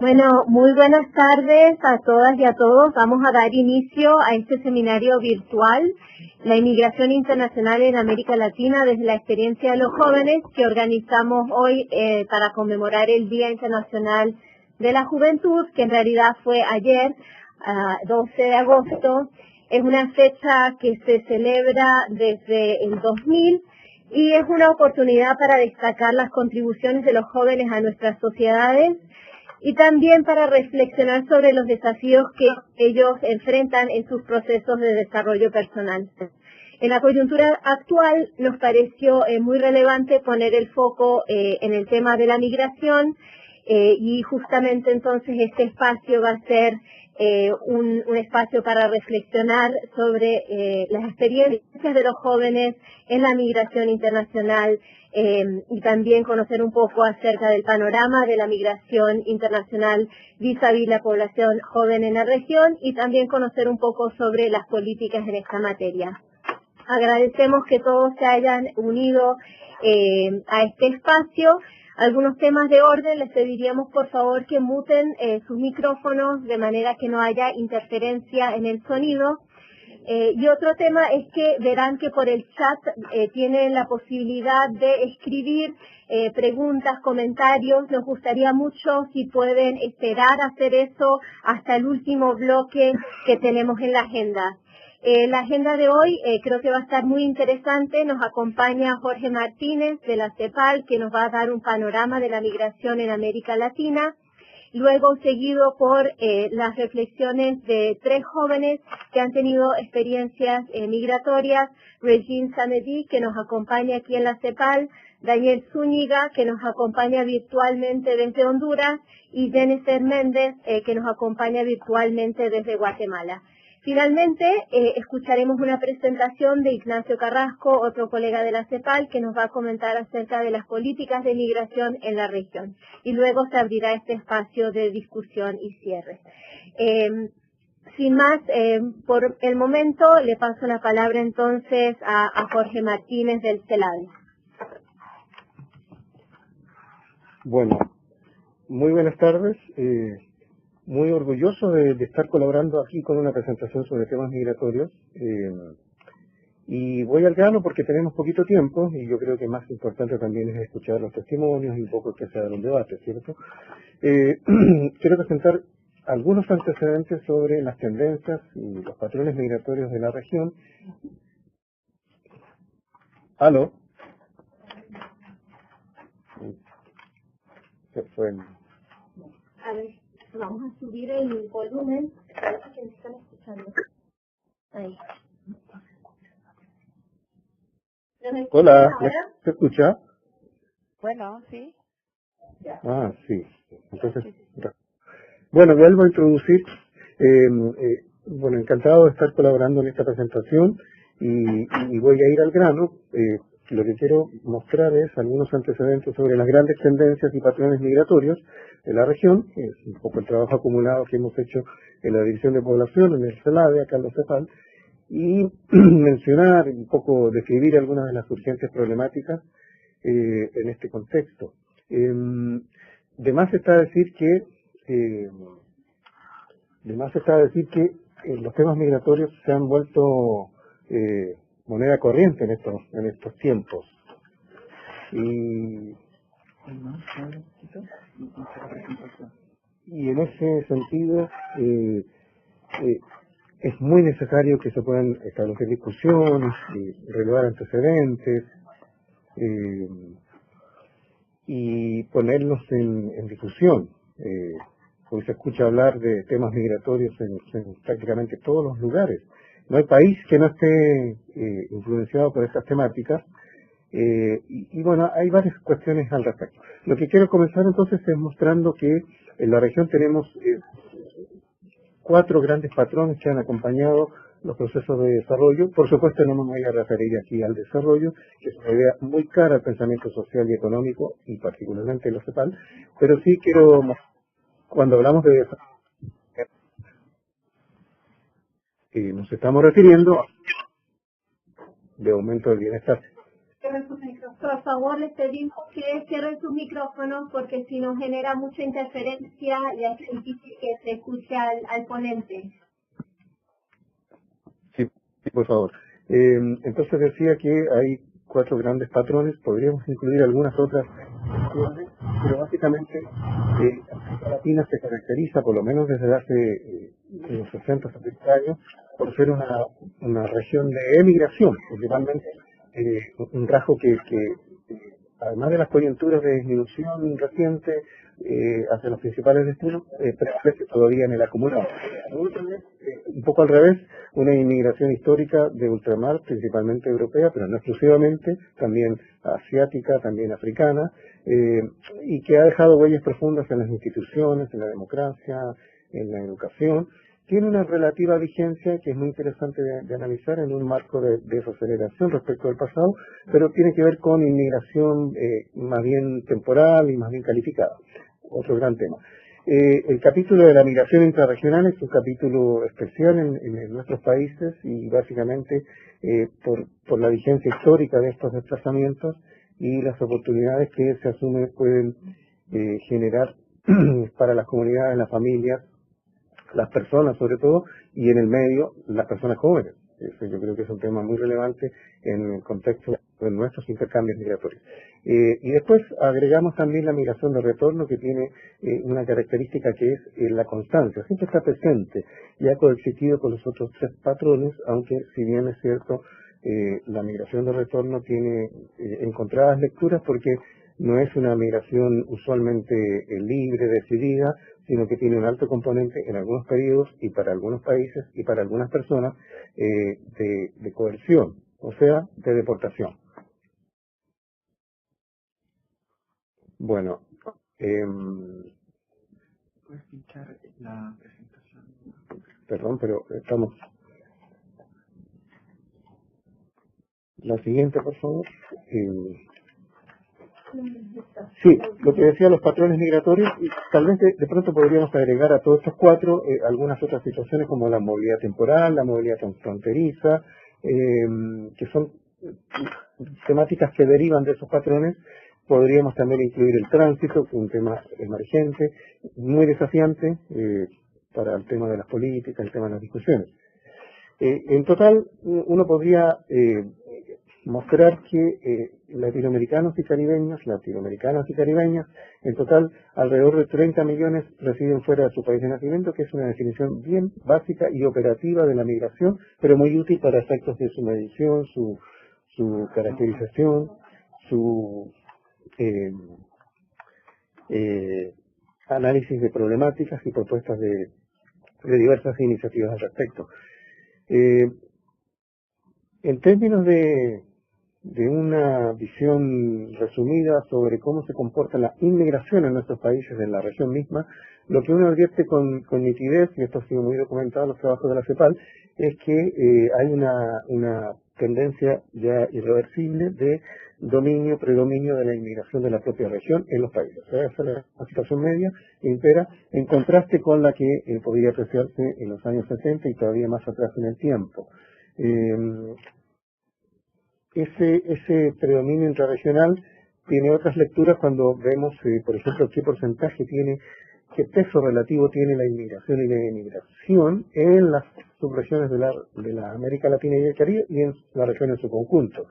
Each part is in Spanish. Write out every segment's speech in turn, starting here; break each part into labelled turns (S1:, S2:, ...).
S1: Bueno, muy buenas tardes a todas y a todos. Vamos a dar inicio a este seminario virtual, la inmigración internacional en América Latina desde la experiencia de los jóvenes, que organizamos hoy para conmemorar el Día Internacional de la Juventud, que en realidad fue ayer, 12 de agosto. Es una fecha que se celebra desde el 2000 y es una oportunidad para destacar las contribuciones de los jóvenes a nuestras sociedades y también para reflexionar sobre los desafíos que ellos enfrentan en sus procesos de desarrollo personal. En la coyuntura actual nos pareció muy relevante poner el foco en el tema de la migración y justamente entonces este espacio va a ser un espacio para reflexionar sobre las experiencias de los jóvenes en la migración internacional y también conocer un poco acerca del panorama de la migración internacional vis-a-vis la población joven en la región y también conocer un poco sobre las políticas en esta materia. Agradecemos que todos se hayan unido a este espacio. Algunos temas de orden, les pediríamos por favor que muten sus micrófonos de manera que no haya interferencia en el sonido. Y otro tema es que verán que por el chat tienen la posibilidad de escribir preguntas, comentarios. Nos gustaría mucho si pueden esperar a hacer eso hasta el último bloque que tenemos en la agenda. La agenda de hoy creo que va a estar muy interesante. Nos acompaña Jorge Martínez de la CEPAL, que nos va a dar un panorama de la migración en América Latina. Luego seguido por las reflexiones de tres jóvenes que han tenido experiencias migratorias. Regine Samedi, que nos acompaña aquí en la CEPAL, Daniel Zúñiga, que nos acompaña virtualmente desde Honduras, y Jennifer Méndez, que nos acompaña virtualmente desde Guatemala. Finalmente, escucharemos una presentación de Ignacio Carrasco, otro colega de la CEPAL, que nos va a comentar acerca de las políticas de migración en la región. Y luego se abrirá este espacio de discusión y cierre. Sin más, por el momento, le paso la palabra entonces a Jorge Martínez del CELADE.
S2: Bueno, muy buenas tardes. Muy orgulloso de estar colaborando aquí con una presentación sobre temas migratorios y voy al grano porque tenemos poquito tiempo y yo creo que más importante también es escuchar los testimonios y un poco que sea un debate, ¿cierto? Quiero presentar algunos antecedentes sobre las tendencias y los patrones migratorios de la región. ¿Aló? ¿Qué fue?
S1: A ver. Vamos a subir el volumen. Parece que me están escuchando. Ahí.
S2: Hola, ¿se escucha?
S3: Bueno, sí.
S2: Ah, sí. Entonces, bueno, vuelvo a introducir. Bueno, encantado de estar colaborando en esta presentación y voy a ir al grano. Lo que quiero mostrar es algunos antecedentes sobre las grandes tendencias y patrones migratorios de la región, que es un poco el trabajo acumulado que hemos hecho en la División de Población, en el CELADE, acá en los CEPAL, y mencionar un poco, describir algunas de las urgentes problemáticas en este contexto. De más está decir que los temas migratorios se han vuelto moneda corriente en estos tiempos. Y en ese sentido es muy necesario que se puedan establecer discusiones, relevar antecedentes y ponerlos en difusión. Hoy se escucha hablar de temas migratorios en prácticamente todos los lugares. No hay país que no esté influenciado por estas temáticas y bueno, hay varias cuestiones al respecto. Lo que quiero comenzar entonces es mostrando que en la región tenemos 4 grandes patrones que han acompañado los procesos de desarrollo. Por supuesto no me voy a referir aquí al desarrollo, que es una idea muy cara al pensamiento social y económico, y particularmente en los CEPAL, pero sí quiero, cuando hablamos de desarrollo, nos estamos refiriendo de aumento del bienestar.
S1: cierren sus micrófonos. Por favor, les pedimos que cierren sus micrófonos porque si nos genera mucha interferencia ya es difícil que se escuche al ponente.
S2: Sí, por favor. Entonces decía que hay 4 grandes patrones, podríamos incluir algunas otras cuestiones, pero básicamente América Latina se caracteriza, por lo menos desde hace unos 60 o 70 años, por ser una región de emigración, principalmente un rasgo que además de las coyunturas de disminución reciente hacia los principales destinos, prevalece todavía en el acumulado. Un poco al revés, una inmigración histórica de ultramar, principalmente europea, pero no exclusivamente, también asiática, también africana, y que ha dejado huellas profundas en las instituciones, en la democracia, en la educación. Tiene una relativa vigencia que es muy interesante de analizar en un marco de desaceleración respecto al pasado, pero tiene que ver con inmigración más bien temporal y más bien calificada. Otro gran tema. El capítulo de la migración intrarregional es un capítulo especial en nuestros países y básicamente por la vigencia histórica de estos desplazamientos y las oportunidades que se asume pueden generar para las comunidades, las familias, las personas sobre todo, y en el medio las personas jóvenes. Eso yo creo que es un tema muy relevante en el contexto de nuestros intercambios migratorios. Y después agregamos también la migración de retorno, que tiene una característica que es la constancia. Siempre está presente y ha coexistido con los otros 3 patrones, aunque si bien es cierto, la migración de retorno tiene encontradas lecturas porque no es una migración usualmente libre, decidida, sino que tiene un alto componente en algunos periodos y para algunos países y para algunas personas de coerción, o sea, de deportación. Bueno, ¿puedes pinchar la presentación? Perdón, pero estamos... La siguiente, por favor. Sí, lo que decía los patrones migratorios, y tal vez de pronto podríamos agregar a todos estos 4 algunas otras situaciones como la movilidad temporal, la movilidad transfronteriza, que son temáticas que derivan de esos patrones. Podríamos también incluir el tránsito, que es un tema emergente, muy desafiante para el tema de las políticas, el tema de las discusiones. En total, uno podría mostrar que latinoamericanos y caribeñas, en total alrededor de 30 millones residen fuera de su país de nacimiento, que es una definición bien básica y operativa de la migración, pero muy útil para efectos de su medición, su caracterización, su análisis de problemáticas y propuestas de diversas iniciativas al respecto. En términos de una visión resumida sobre cómo se comporta la inmigración en nuestros países, en la región misma, lo que uno advierte con nitidez, y esto ha sido muy documentado en los trabajos de la CEPAL, es que hay una tendencia ya irreversible de predominio de la inmigración de la propia región en los países. O sea, esa es la situación media que impera, en contraste con la que podría apreciarse en los años 70 y todavía más atrás en el tiempo. Ese predominio intrarregional tiene otras lecturas cuando vemos, por ejemplo, qué peso relativo tiene la inmigración y la emigración en las subregiones de la América Latina y el Caribe y en la región en su conjunto.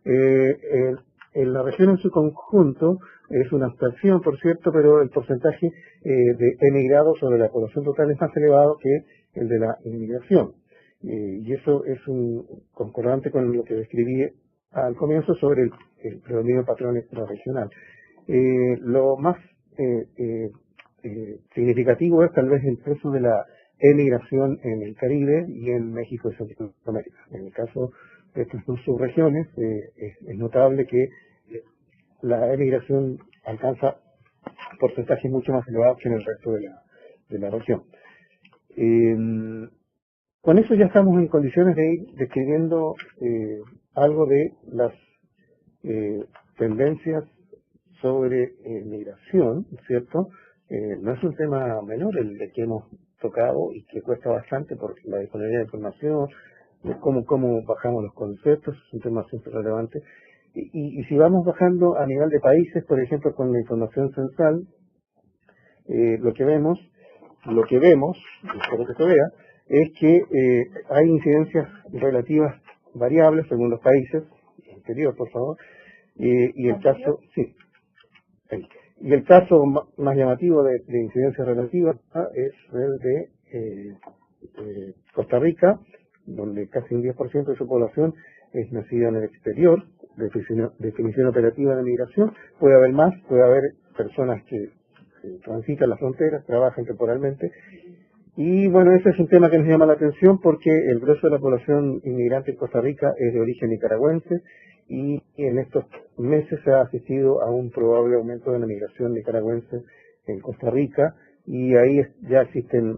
S2: En la región en su conjunto es una abstracción, por cierto, pero el porcentaje de emigrados sobre la población total es más elevado que el de la inmigración. Y eso es concordante con lo que describí al comienzo sobre el predominio patrón extrarregional. Lo más significativo es tal vez el peso de la emigración en el Caribe y en México y Centroamérica. En el caso de estas 2 subregiones es notable que la emigración alcanza porcentajes mucho más elevados que en el resto de la región. Con eso ya estamos en condiciones de ir describiendo algo de las tendencias sobre migración, ¿cierto? No es un tema menor el de que hemos tocado y que cuesta bastante por la disponibilidad de información, de cómo bajamos los conceptos, es un tema siempre relevante. Y si vamos bajando a nivel de países, por ejemplo, con la información censal, lo que vemos, espero que se vea, es que hay incidencias relativas variables según los países. Anterior, por favor. Y el caso, sí, ahí. Y el caso más llamativo de incidencia relativa es el de Costa Rica, donde casi un 10% de su población es nacida en el exterior. Definición operativa de migración. Puede haber más, puede haber personas que transitan las fronteras, trabajan temporalmente. Y bueno, ese es un tema que nos llama la atención porque el grueso de la población inmigrante en Costa Rica es de origen nicaragüense y en estos meses se ha asistido a un probable aumento de la migración nicaragüense en Costa Rica y ahí ya existen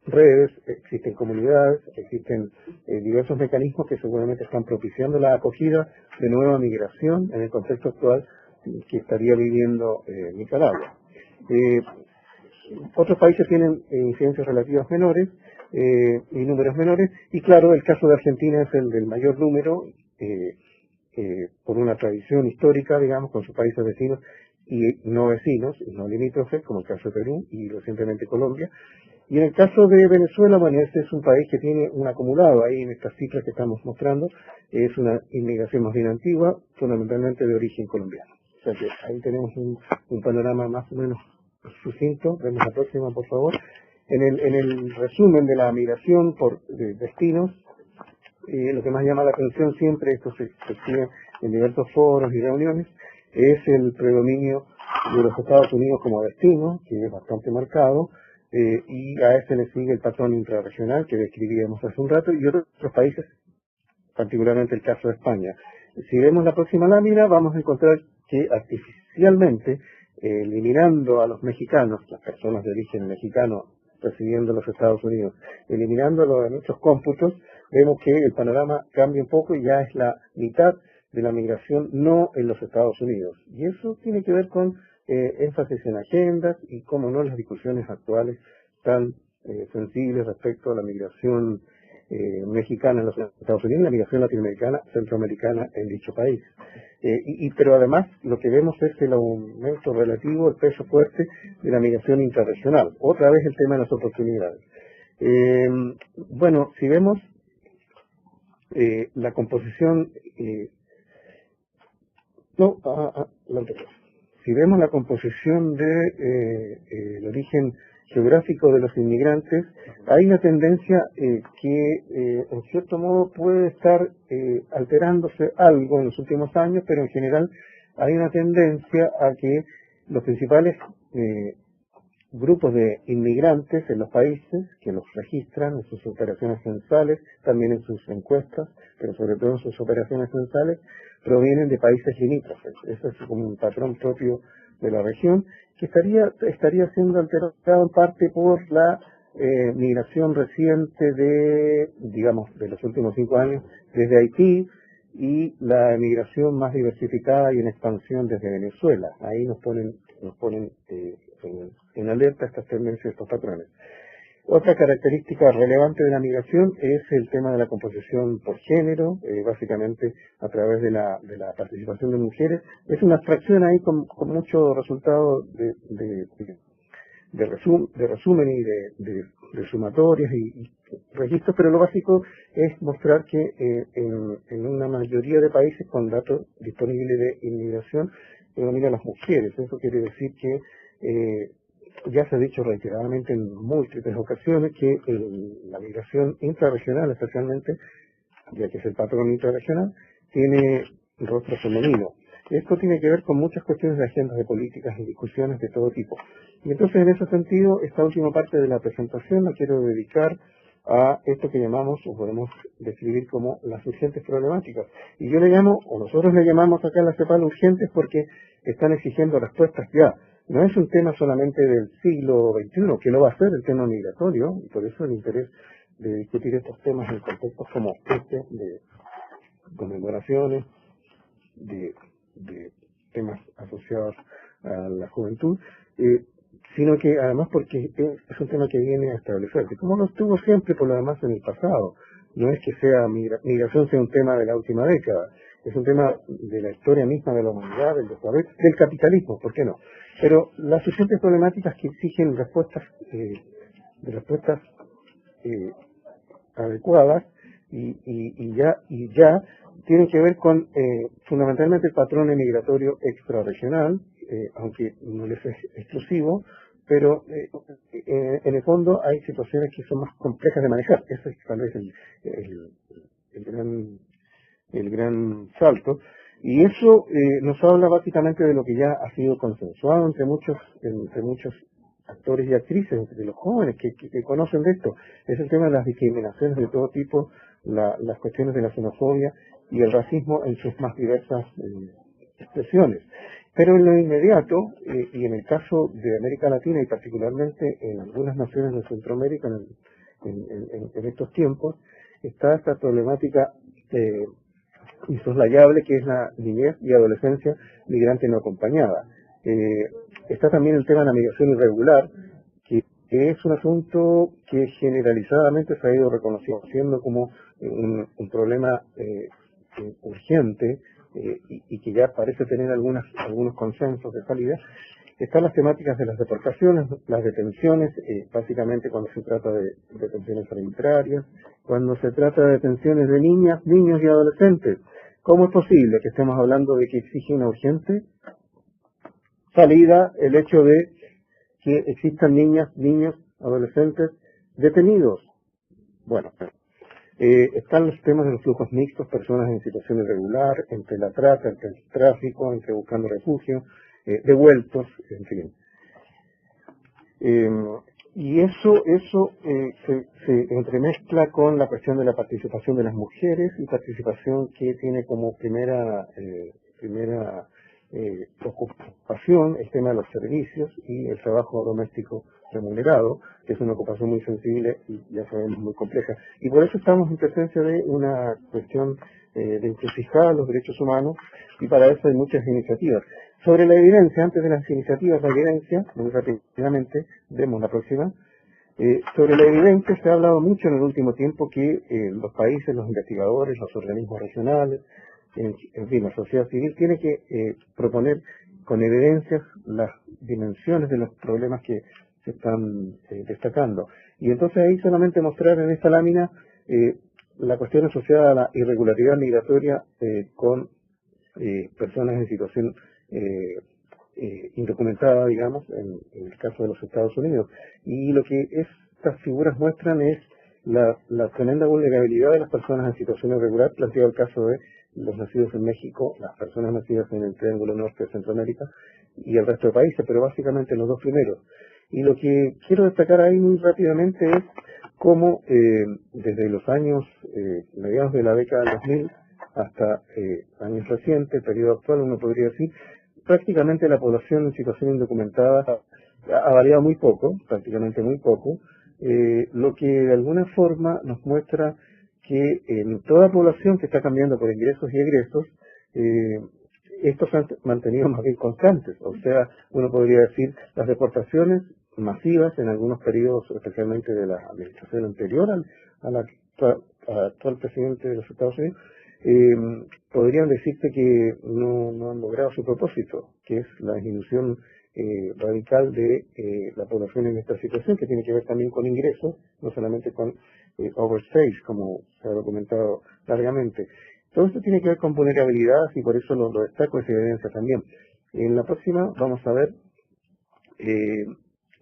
S2: redes, existen comunidades, existen diversos mecanismos que seguramente están propiciando la acogida de nueva migración en el contexto actual que estaría viviendo Nicaragua. Otros países tienen incidencias relativas menores y números menores, y claro, el caso de Argentina es el del mayor número, por una tradición histórica, digamos, con sus países vecinos y no vecinos, no limítrofes, como el caso de Perú y recientemente Colombia. Y en el caso de Venezuela, bueno, este es un país que tiene un acumulado, ahí en estas cifras que estamos mostrando, es una inmigración más bien antigua, fundamentalmente de origen colombiano. O sea que ahí tenemos un panorama más o menos sucinto. Vemos la próxima, por favor. En el resumen de la migración por destinos, lo que más llama la atención siempre, esto se exhibe en diversos foros y reuniones, es el predominio de los Estados Unidos como destino, que es bastante marcado, y a este le sigue el patrón intrarregional que describíamos hace un rato, y otros países, particularmente el caso de España. Si vemos la próxima lámina, vamos a encontrar que artificialmente, eliminando a los mexicanos, las personas de origen mexicano residiendo en los Estados Unidos, eliminándolo de nuestros cómputos, vemos que el panorama cambia un poco y ya es la mitad de la migración no en los Estados Unidos. Y eso tiene que ver con énfasis en agendas y, como no, las discusiones actuales tan sensibles respecto a la migración mexicana en los Estados Unidos y la migración latinoamericana, centroamericana en dicho país. Pero además lo que vemos es el aumento relativo, el peso fuerte de la migración intrarregional. Otra vez el tema de las oportunidades. Bueno, si vemos la composición, la anterior. Si vemos la composición de el origen geográfico de los inmigrantes, hay una tendencia que en cierto modo puede estar alterándose algo en los últimos años, pero en general hay una tendencia a que los principales grupos de inmigrantes en los países que los registran en sus operaciones censales, también en sus encuestas, pero sobre todo en sus operaciones censales, provienen de países limítrofes. Eso es como un patrón propio de la región, que estaría siendo alterado en parte por la migración reciente de los últimos 5 años desde Haití y la migración más diversificada y en expansión desde Venezuela. Ahí nos ponen en alerta estas tendencias, estos patrones. Otra característica relevante de la migración es el tema de la composición por género, básicamente a través de la participación de mujeres. Es una abstracción ahí con mucho resultado de resumen y de sumatorias y registros, pero lo básico es mostrar que en una mayoría de países con datos disponibles de inmigración predominan las mujeres. Eso quiere decir que ya se ha dicho reiteradamente en múltiples ocasiones que la migración intrarregional, especialmente, ya que es el patrón intrarregional, tiene rostro femenino. Esto tiene que ver con muchas cuestiones de agendas de políticas y discusiones de todo tipo. Y entonces, en ese sentido, esta última parte de la presentación la quiero dedicar a esto que llamamos, o podemos describir como las urgentes problemáticas. Y yo le llamo, o nosotros le llamamos acá en la CEPAL urgentes porque están exigiendo respuestas ya. No es un tema solamente del siglo XXI, que lo va a ser el tema migratorio, y por eso el interés de discutir estos temas en contextos como este, de conmemoraciones, de temas asociados a la juventud, sino que además porque es un tema que viene a establecerse, como lo estuvo siempre por lo demás en el pasado. No es que migración sea un tema de la última década. es un tema de la historia misma de la humanidad, del desarrollo, del capitalismo, ¿por qué no? Pero las suficientes problemáticas que exigen respuestas adecuadas y ya tienen que ver con fundamentalmente el patrón migratorio extrarregional, aunque no les es exclusivo, pero en el fondo hay situaciones que son más complejas de manejar. Ese es tal vez el gran salto. Y eso nos habla básicamente de lo que ya ha sido consensuado entre muchos actores y actrices, entre los jóvenes que conocen de esto. Es el tema de las discriminaciones de todo tipo, las cuestiones de la xenofobia y el racismo en sus más diversas expresiones. Pero en lo inmediato, y en el caso de América Latina y particularmente en algunas naciones de Centroamérica en estos tiempos, está esta problemática insoslayable que es la niñez y adolescencia migrante no acompañada. Está también el tema de la migración irregular, que es un asunto que generalizadamente se ha ido reconociendo como un problema urgente y que ya parece tener algunos consensos de salida. Están las temáticas de las deportaciones, las detenciones, básicamente cuando se trata de detenciones arbitrarias, cuando se trata de detenciones de niñas, niños y adolescentes. ¿Cómo es posible que estemos hablando de que exige una urgente salida el hecho de que existan niñas, niños, adolescentes detenidos? Bueno, están los temas de los flujos mixtos, personas en situación irregular, entre la trata, entre el tráfico, entre buscando refugio, devueltos, en fin. Y eso se entremezcla con la cuestión de la participación de las mujeres y participación que tiene como primera ocupación el tema de los servicios y el trabajo doméstico remunerado, que es una ocupación muy sensible y ya sabemos muy compleja. Y por eso estamos en presencia de una cuestión de encrucijada de los derechos humanos, y para eso hay muchas iniciativas. Sobre la evidencia, antes de las iniciativas, la evidencia, muy rápidamente, vemos la próxima. Sobre la evidencia se ha hablado mucho en el último tiempo que los países, los investigadores, los organismos regionales, en fin, la sociedad civil tiene que proponer con evidencias las dimensiones de los problemas que se están destacando. Y entonces ahí solamente mostrar en esta lámina la cuestión asociada a la irregularidad migratoria con personas en situación indocumentada, digamos, en el caso de los Estados Unidos. Y lo que estas figuras muestran es la tremenda vulnerabilidad de las personas en situación irregular, planteado el caso de los nacidos en México, las personas nacidas en el Triángulo Norte de Centroamérica y el resto de países, pero básicamente los dos primeros. Y lo que quiero destacar ahí muy rápidamente es cómo desde los años mediados de la década del 2000 hasta años recientes, el periodo actual, uno podría decir, prácticamente la población en situación indocumentada ha variado muy poco, prácticamente muy poco, lo que de alguna forma nos muestra que en toda población que está cambiando por ingresos y egresos, estos se han mantenido más bien constantes. O sea, uno podría decir, las deportaciones masivas en algunos periodos, especialmente de la administración anterior al actual presidente de los Estados Unidos, podrían decirse que no han logrado su propósito, que es la disminución radical de la población en esta situación, que tiene que ver también con ingresos, no solamente con overstays, como se ha documentado largamente. Todo esto tiene que ver con vulnerabilidades y por eso lo destaco esa evidencia también. En la próxima vamos a ver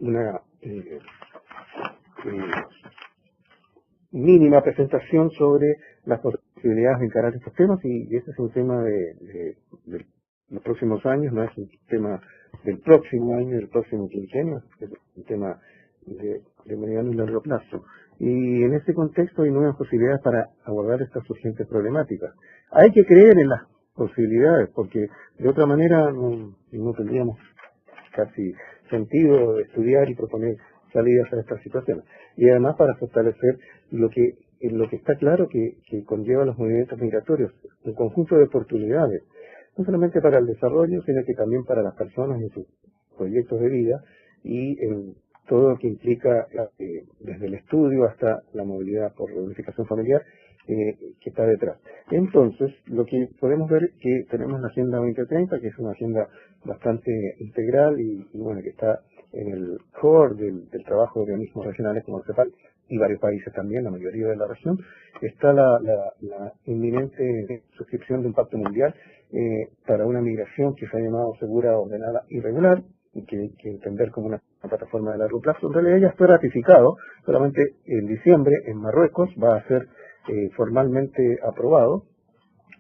S2: una mínima presentación sobre las posibilidades de encarar estos temas, y este es un tema de los próximos años, no es un tema del próximo año, del próximo quinquenio, es un tema de mediano y largo plazo. Y en este contexto hay nuevas posibilidades para abordar estas urgentes problemáticas. Hay que creer en las posibilidades, porque de otra manera no tendríamos casi sentido de estudiar y proponer salidas a estas situaciones. Y además para fortalecer lo que está claro que conlleva los movimientos migratorios, un conjunto de oportunidades, no solamente para el desarrollo, sino que también para las personas en sus proyectos de vida y en todo lo que implica desde el estudio hasta la movilidad por reunificación familiar, que está detrás. Entonces, lo que podemos ver es que tenemos la Agenda 2030, que es una agenda bastante integral y bueno, que está en el core del trabajo de organismos regionales como el CEPAL y varios países también, la mayoría de la región. Está la inminente suscripción de un pacto mundial para una migración que se ha llamado segura, ordenada y regular, y que hay que entender como una plataforma de largo plazo. En realidad ya fue ratificado, solamente en diciembre en Marruecos va a ser formalmente aprobado.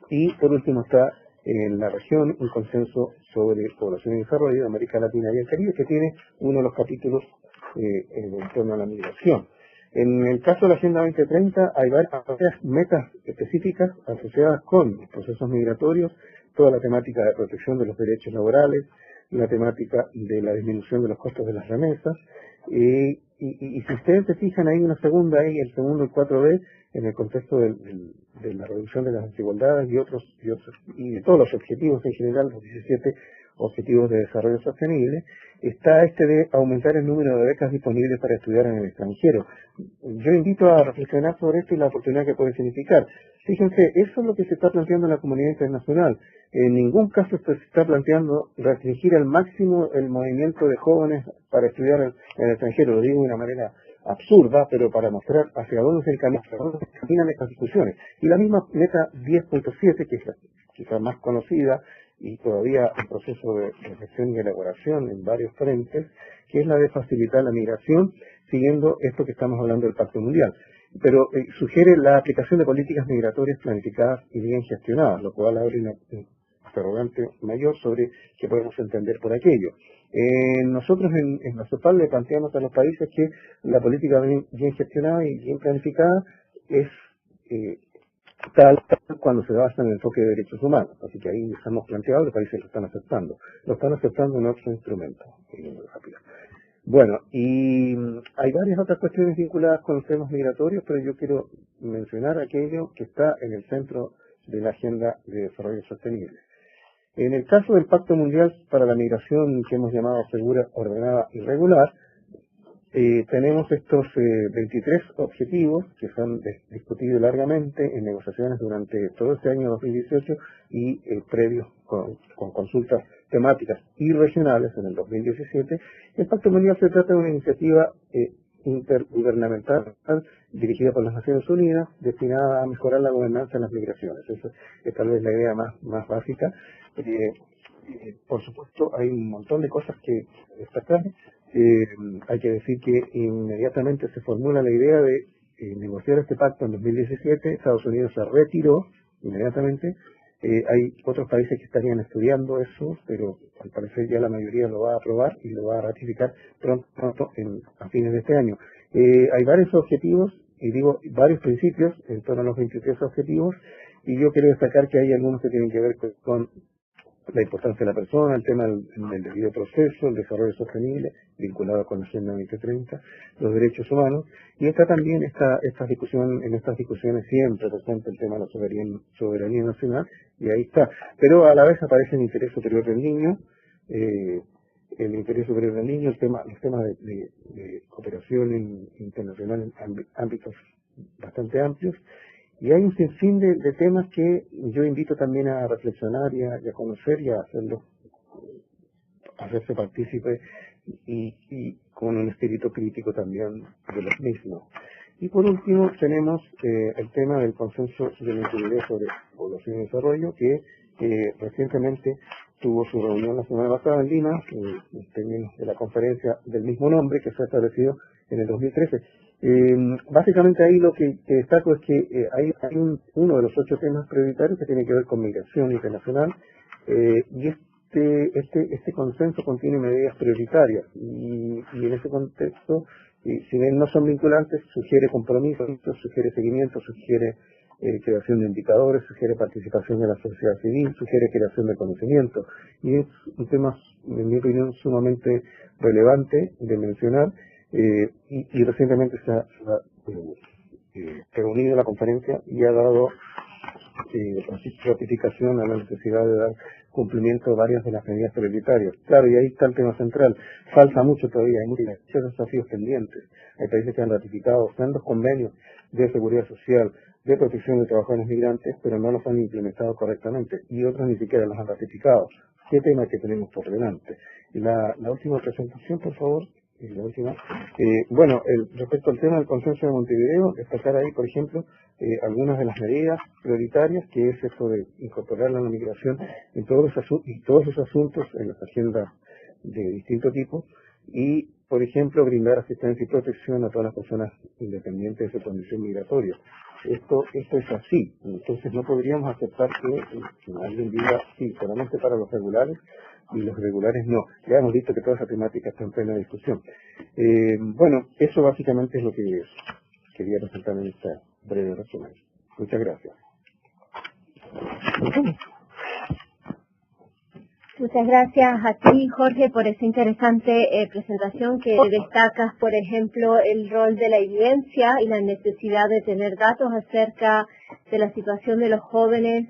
S2: Y por último está en la región un consenso sobre población y desarrollo de América Latina y el Caribe, que tiene uno de los capítulos en torno a la migración. En el caso de la Agenda 2030 hay varias metas específicas asociadas con los procesos migratorios, toda la temática de protección de los derechos laborales, la temática de la disminución de los costos de las remesas, y si ustedes se fijan, hay una segunda E, el segundo, el 4B, en el contexto de la reducción de las desigualdades y de todos los objetivos en general, los 17 objetivos de desarrollo sostenible, está este de aumentar el número de becas disponibles para estudiar en el extranjero. Yo invito a reflexionar sobre esto y la oportunidad que puede significar. Fíjense, eso es lo que se está planteando en la comunidad internacional. En ningún caso se está planteando restringir al máximo el movimiento de jóvenes para estudiar en el extranjero. Lo digo de una manera absurda, pero para mostrar hacia dónde se encaminan estas discusiones. Y la misma meta 10.7, que es la quizá más conocida y todavía en proceso de reflexión y elaboración en varios frentes, que es la de facilitar la migración, siguiendo esto que estamos hablando del Pacto Mundial. Pero sugiere la aplicación de políticas migratorias planificadas y bien gestionadas, lo cual abre una interrogante mayor sobre qué podemos entender por aquello. Nosotros en la CEPAL le planteamos a los países que la política bien gestionada y bien planificada es tal cuando se basa en el enfoque de derechos humanos. Así que ahí estamos planteados, los países lo están aceptando. Lo están aceptando en otro instrumento. Rápido. Bueno, y hay varias otras cuestiones vinculadas con los temas migratorios, pero yo quiero mencionar aquello que está en el centro de la Agenda de Desarrollo Sostenible. En el caso del Pacto Mundial para la Migración, que hemos llamado segura, ordenada y regular, tenemos estos 23 objetivos que se han discutido largamente en negociaciones durante todo este año 2018 y previos con consultas temáticas y regionales en el 2017. El Pacto Mundial se trata de una iniciativa intergubernamental dirigida por las Naciones Unidas destinada a mejorar la gobernanza en las migraciones. Esa es tal vez la idea más básica. Por supuesto, hay un montón de cosas que destacar. Hay que decir que inmediatamente se formula la idea de negociar este pacto en 2017. Estados Unidos se retiró inmediatamente. Hay otros países que estarían estudiando eso, pero al parecer ya la mayoría lo va a aprobar y lo va a ratificar pronto a fines de este año. Hay varios objetivos, y digo varios principios en torno a los 23 objetivos, y yo quiero destacar que hay algunos que tienen que ver con la importancia de la persona, el tema del debido proceso, el desarrollo sostenible, vinculado con la Agenda 2030, los derechos humanos, y está también en estas discusiones siempre presente el tema de la soberanía nacional, y ahí está. Pero a la vez aparece el interés superior del niño, los temas de cooperación internacional en ámbitos bastante amplios, y hay un sinfín de temas que yo invito también a reflexionar y a conocer y a hacerse partícipe y con un espíritu crítico también de los mismos. Y por último tenemos el tema del consenso de la integridad sobre población y desarrollo, que recientemente tuvo su reunión la semana pasada en Lima, en términos de la conferencia del mismo nombre que se ha establecido en el 2013. Básicamente ahí lo que destaco es que hay uno de los 8 temas prioritarios que tiene que ver con migración internacional, y este consenso contiene medidas prioritarias y en ese contexto, si bien no son vinculantes, sugiere compromisos, sugiere seguimiento, sugiere creación de indicadores, sugiere participación de la sociedad civil, sugiere creación de conocimiento, y es un tema, en mi opinión, sumamente relevante de mencionar, y recientemente se ha reunido la conferencia y ha dado ratificación a la necesidad de dar cumplimiento a varias de las medidas prioritarias. Claro, y ahí está el tema central. Falta mucho todavía, hay muchos desafíos pendientes. Hay países que han ratificado sendos convenios de seguridad social, de protección de trabajadores migrantes, pero no los han implementado correctamente y otros ni siquiera los han ratificado. ¿Qué tema que tenemos por delante? La última presentación, por favor. La última. Respecto al tema del consenso de Montevideo, destacar ahí, por ejemplo, algunas de las medidas prioritarias, que es eso de incorporar la migración en todos los asuntos en las agendas de distinto tipo, y, por ejemplo, brindar asistencia y protección a todas las personas independientes de su condición migratoria. Esto es así, entonces no podríamos aceptar que alguien diga sí, solamente para los regulares, y los irregulares no. Ya hemos visto que toda esa temática está en plena discusión. Eso básicamente es lo que quería presentar en esta breve resumen. Muchas gracias.
S1: Muchas gracias a ti, Jorge, por esa interesante presentación que destacas, por ejemplo, el rol de la evidencia y la necesidad de tener datos acerca de la situación de los jóvenes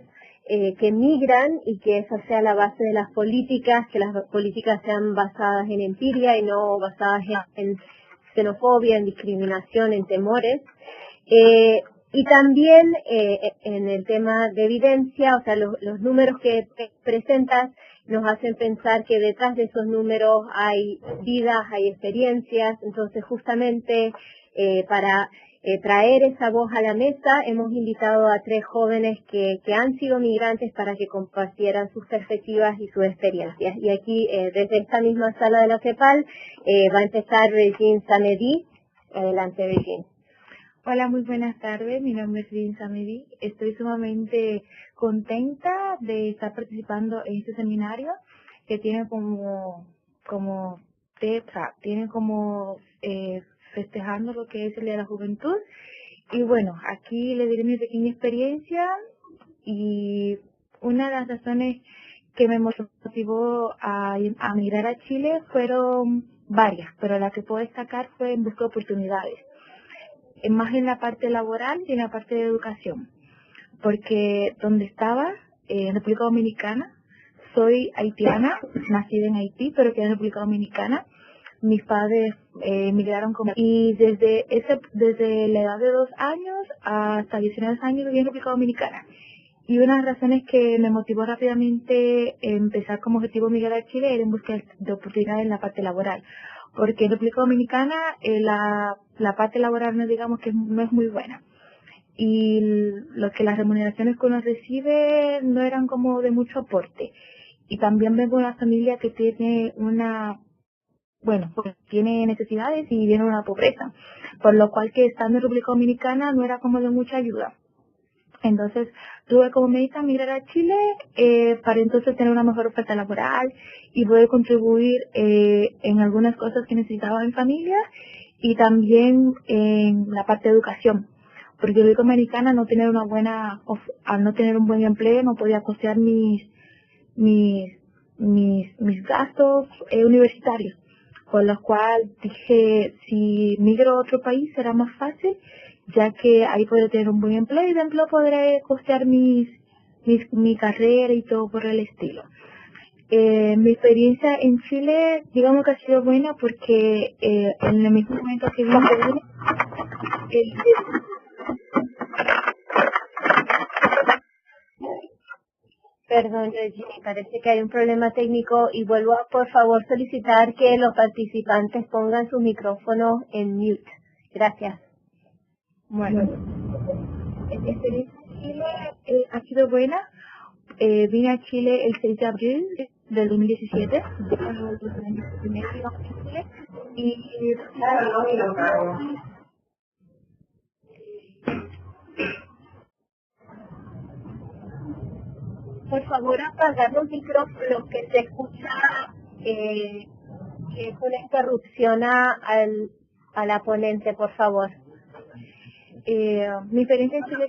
S1: que migran, y que esa sea la base de las políticas, que las políticas sean basadas en empiria y no basadas en xenofobia, en discriminación, en temores. Y también en el tema de evidencia, o sea, los números que presentas nos hacen pensar que detrás de esos números hay vidas, hay experiencias. Entonces, justamente para traer esa voz a la mesa, hemos invitado a 3 jóvenes que han sido migrantes para que compartieran sus perspectivas y sus experiencias. Y aquí, desde esta misma sala de la CEPAL, va a empezar Regine Samedi. Adelante, Regine.
S4: Hola, muy buenas tardes. Mi nombre es Regine Samedi. Estoy sumamente contenta de estar participando en este seminario que tiene como tetra, tiene como festejando lo que es el Día de la Juventud. Y bueno, aquí le diré mi pequeña experiencia, y una de las razones que me motivó a migrar a Chile fueron varias, pero la que puedo destacar fue en busca de oportunidades, más en la parte laboral y en la parte de educación, porque donde estaba, en República Dominicana, soy haitiana, nacida en Haití, pero que en República Dominicana. Mis padres emigraron conmigo, y desde la edad de 2 años hasta 19 años viví en República Dominicana. Y una de las razones que me motivó rápidamente empezar como objetivo migrar a Chile era en busca de oportunidades en la parte laboral, porque en República Dominicana la parte laboral no es muy buena, y las remuneraciones que uno recibe no eran como de mucho aporte. Y también vengo de una familia que tiene necesidades y viene de una pobreza, por lo cual que estando en República Dominicana no era como de mucha ayuda. Entonces tuve como meta migrar a Chile para entonces tener una mejor oferta laboral y poder contribuir en algunas cosas que necesitaba mi familia, y también en la parte de educación, porque en República Dominicana al no tener un buen empleo no podía costear mis gastos universitarios, por lo cual dije, si migro a otro país será más fácil, ya que ahí podré tener un buen empleo, y de empleo podré costear mi carrera y todo por el estilo. Mi experiencia en Chile, digamos que ha sido buena, porque en el mismo momento que vine,
S1: Perdón, Regine, parece que hay un problema técnico, y vuelvo a, por favor, solicitar que los participantes pongan su micrófono en mute. Gracias.
S4: Bueno, mi experiencia en Chile ha sido buena. Vine a Chile el 6 de abril del 2017, y
S1: Por favor, apagar los micrófonos, que se escucha que es una interrupción a la ponente, por favor.
S4: Mi experiencia en Chile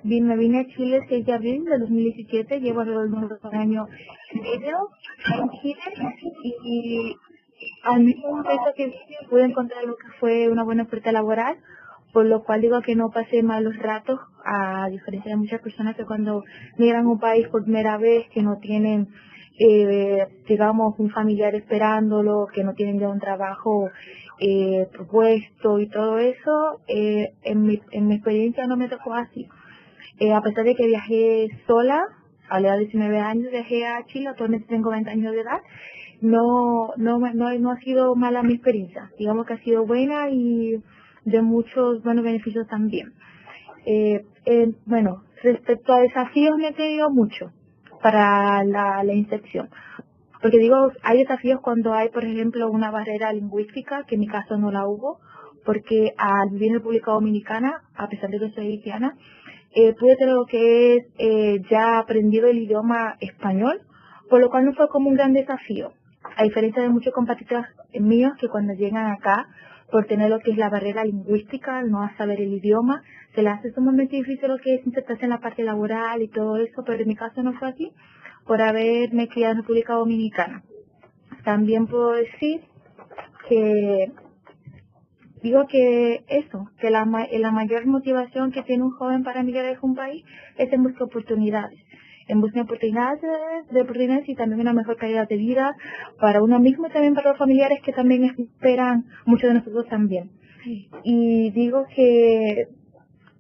S4: me vine a Chile el 6 de abril del 2017, llevo alrededor de un año y medio en Chile, y al mismo momento que vine pude encontrar lo que fue una buena oferta laboral, por lo cual digo que no pasé malos ratos, a diferencia de muchas personas que cuando migran a un país por primera vez, que no tienen digamos, un familiar esperándolo, que no tienen ya un trabajo propuesto y todo eso, en mi experiencia no me tocó así. A pesar de que viajé sola, a la edad de 19 años viajé a Chile, actualmente tengo 20 años de edad, no ha sido mala mi experiencia. Digamos que ha sido buena y de muchos buenos beneficios también. Bueno, respecto a desafíos me he tenido mucho para la inserción. Porque digo, hay desafíos cuando hay, por ejemplo, una barrera lingüística, que en mi caso no la hubo, porque al vivir en República Dominicana, a pesar de que soy haitiana, pude tener lo que es ya aprendido el idioma español, por lo cual no fue como un gran desafío. A diferencia de muchos compatriotas míos que cuando llegan acá, por tener lo que es la barrera lingüística, no saber el idioma, se les hace sumamente difícil lo que es insertarse en la parte laboral y todo eso, pero en mi caso no fue así, por haberme criado en República Dominicana. También puedo decir que que la mayor motivación que tiene un joven para emigrar a un país es en busca de oportunidades. En busca de oportunidades y también una mejor calidad de vida para uno mismo y también para los familiares que también esperan mucho de nosotros también. Y digo que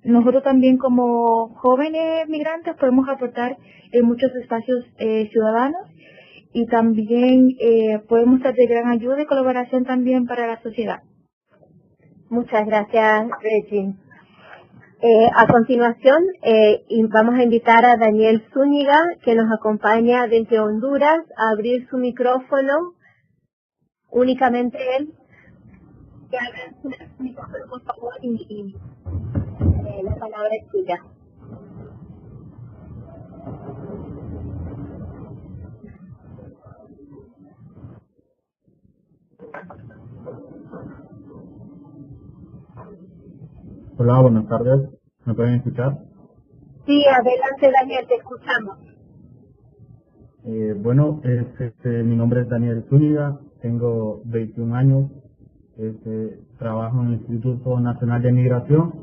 S4: nosotros también como jóvenes migrantes podemos aportar en muchos espacios ciudadanos y también podemos ser de gran ayuda y colaboración también para la sociedad.
S1: Muchas gracias, Regine. A continuación, vamos a invitar a Daniel Zúñiga, que nos acompaña desde Honduras, a abrir su micrófono. Únicamente él. Que abra su micrófono, por favor, y la palabra es suya.
S5: Hola, buenas tardes. ¿Me pueden escuchar?
S1: Sí, adelante, Daniel, te escuchamos.
S5: Bueno, mi nombre es Daniel Zúñiga, tengo 21 años, trabajo en el Instituto Nacional de Migración.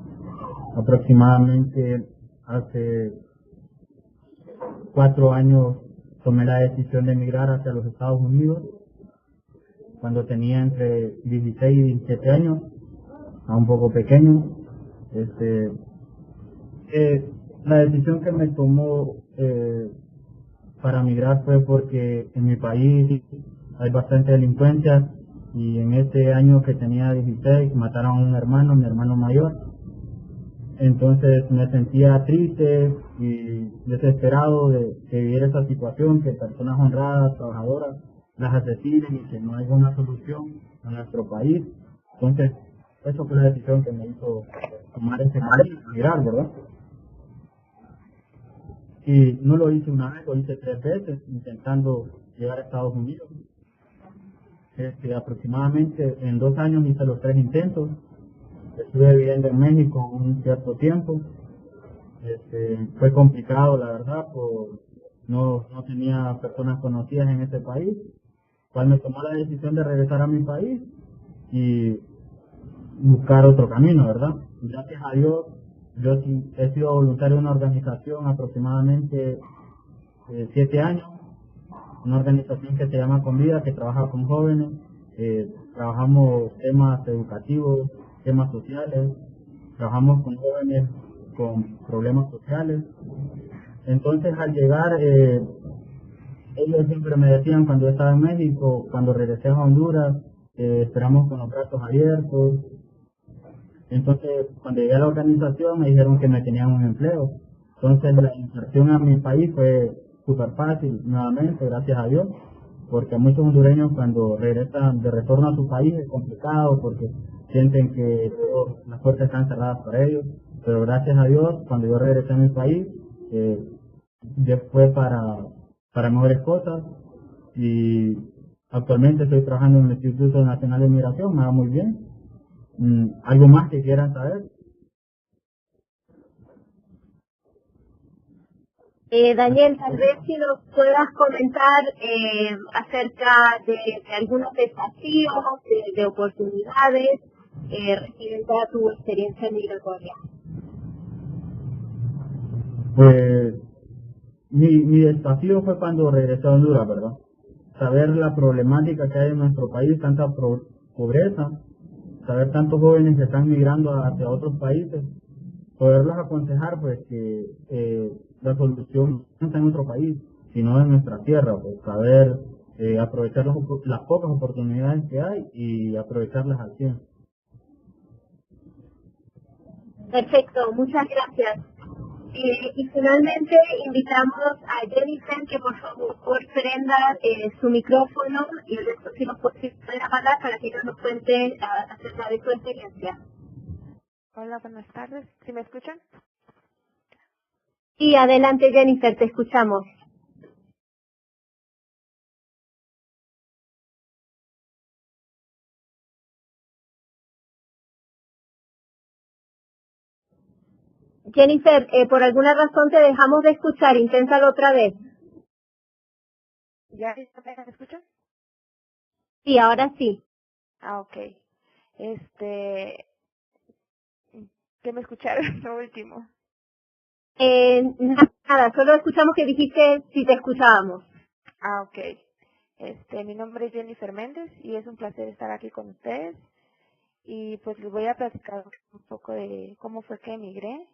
S5: Aproximadamente hace 4 años tomé la decisión de emigrar hacia los Estados Unidos, cuando tenía entre 16 y 17 años, un poco pequeño. La decisión que me tomó para migrar fue porque en mi país hay bastante delincuencia y en este año que tenía 16 mataron a un hermano, mi hermano mayor. Entonces me sentía triste y desesperado de vivir esa situación, que personas honradas, trabajadoras, las asesinen y que no hay una solución a nuestro país. Entonces, eso fue la decisión que me hizo tomar ese país y migrar, ¿verdad? Y no lo hice una vez, lo hice 3 veces, intentando llegar a Estados Unidos. Aproximadamente en 2 años hice los 3 intentos. Estuve viviendo en México un cierto tiempo. Fue complicado, la verdad, no tenía personas conocidas en ese país. Cuando me tomó la decisión de regresar a mi país y buscar otro camino, ¿verdad? Gracias a Dios, yo he sido voluntario de una organización aproximadamente 7 años, una organización que se llama Convida, que trabaja con jóvenes, trabajamos temas educativos, temas sociales, trabajamos con jóvenes con problemas sociales. Entonces al llegar, ellos siempre me decían cuando yo estaba en México, cuando regresé a Honduras, esperamos con los brazos abiertos. Entonces, cuando llegué a la organización me dijeron que me tenían un empleo. Entonces, la inserción a mi país fue súper fácil, nuevamente, gracias a Dios, porque muchos hondureños cuando regresan de retorno a su país es complicado porque sienten que las puertas están cerradas para ellos. Pero gracias a Dios, cuando yo regresé a mi país, ya fue para mejores cosas y actualmente estoy trabajando en el Instituto Nacional de Migración, me va muy bien. ¿Algo más que quieran saber?
S1: Daniel, tal vez si nos puedas comentar acerca de algunos desafíos, de oportunidades referente a tu experiencia migratoria.
S5: Pues mi desafío fue cuando regresé a Honduras, ¿verdad? Saber la problemática que hay en nuestro país, tanta pobreza, saber tantos jóvenes que están migrando hacia otros países, poderlos aconsejar pues que la solución no está en nuestro país, sino en nuestra tierra, pues saber aprovechar las pocas oportunidades que hay y aprovecharlas al 100.
S1: Perfecto, muchas gracias. Y finalmente invitamos a Jennifer que por favor prenda su micrófono y el resto si nos puede apagar para que ella nos cuente acerca de su experiencia.
S3: Hola, buenas tardes. ¿Sí me escuchan?
S1: Y adelante Jennifer, te escuchamos. Jennifer, por alguna razón te dejamos de escuchar, inténtalo otra vez.
S3: ¿Ya me escuchan?
S1: Sí, ahora sí.
S3: Ah, ok. ¿Qué me escucharon lo último?
S1: Nada, solo escuchamos que dijiste si te escuchábamos.
S3: Ah, ok. Mi nombre es Jennifer Méndez y es un placer estar aquí con ustedes. Y pues les voy a platicar un poco de cómo fue que emigré.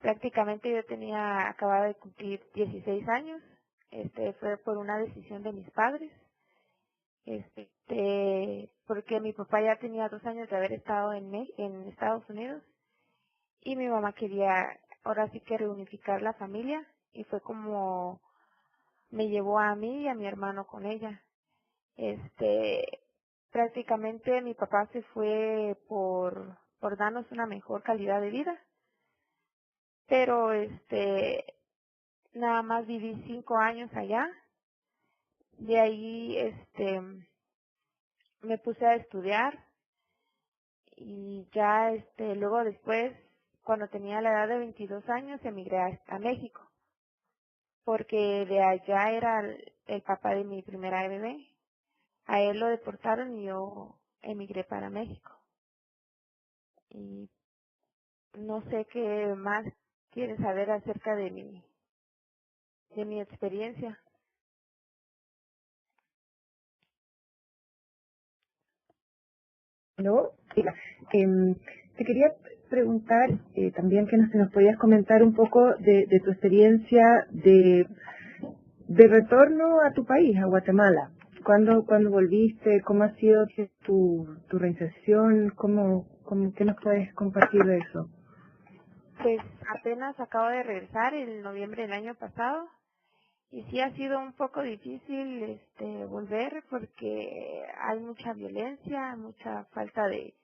S3: Prácticamente yo acababa de cumplir 16 años. Fue por una decisión de mis padres. Porque mi papá ya tenía 2 años de haber estado en Estados Unidos y mi mamá quería ahora sí que reunificar la familia y fue como me llevó a mí y a mi hermano con ella. Prácticamente mi papá se fue por darnos una mejor calidad de vida, pero nada más viví 5 años allá. De ahí me puse a estudiar y ya luego después, cuando tenía la edad de 22 años, emigré a México, porque de allá era el papá de mi primera bebé. A él lo deportaron y yo emigré para México. Y no sé qué más quieres saber acerca de mi experiencia.
S6: ¿No? Sí. Te quería preguntar también que se nos podías comentar un poco de tu experiencia de retorno a tu país, a Guatemala. ¿Cuándo volviste? ¿Cómo ha sido tu reinserción? ¿Qué nos puedes compartir de eso?
S3: Pues apenas acabo de regresar en noviembre del año pasado y sí ha sido un poco difícil volver porque hay mucha violencia, mucha falta de,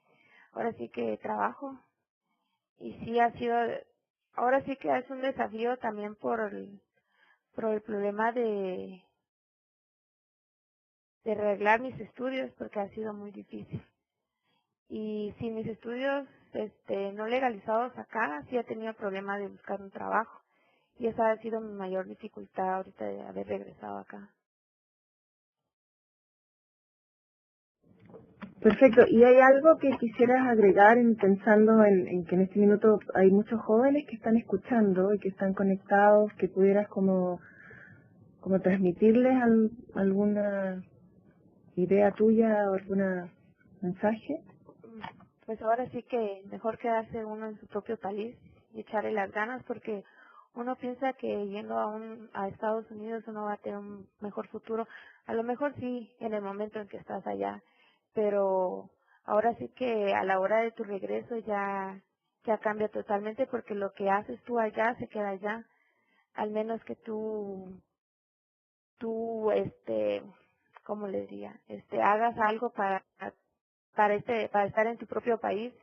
S3: ahora sí que trabajo, y sí ha sido, ahora sí que es un desafío también por el problema de arreglar mis estudios porque ha sido muy difícil. Y sin mis estudios no legalizados acá, sí he tenido problema de buscar un trabajo. Y esa ha sido mi mayor dificultad ahorita de haber regresado acá.
S6: Perfecto. ¿Y hay algo que quisieras agregar pensando en que en este minuto hay muchos jóvenes que están escuchando y que están conectados, que pudieras como transmitirles alguna idea tuya o algún mensaje?
S3: Pues ahora sí que mejor quedarse uno en su propio país y echarle las ganas porque uno piensa que yendo a Estados Unidos uno va a tener un mejor futuro. A lo mejor sí en el momento en que estás allá, pero ahora sí que a la hora de tu regreso ya cambia totalmente porque lo que haces tú allá se queda allá, al menos que tú ¿cómo les diría? Hagas algo para estar en tu propio país,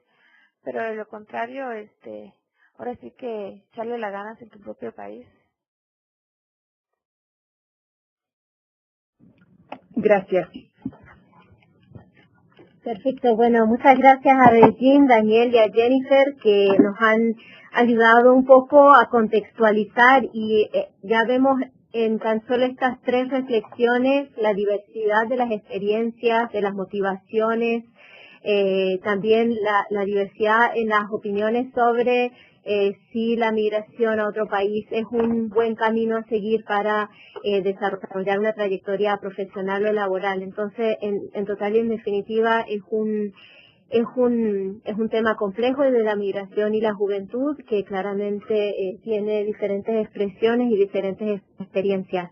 S3: pero de lo contrario, ahora sí que echarle las ganas en tu propio país.
S6: Gracias.
S1: Perfecto, bueno, muchas gracias a Regine, Daniel y a Jennifer que nos han ayudado un poco a contextualizar y ya vemos en tan solo estas 3 reflexiones la diversidad de las experiencias, de las motivaciones, también la diversidad en las opiniones sobre si la migración a otro país es un buen camino a seguir para desarrollar una trayectoria profesional o laboral. Entonces, en total y en definitiva, es un tema complejo de la migración y la juventud que claramente tiene diferentes expresiones y diferentes experiencias.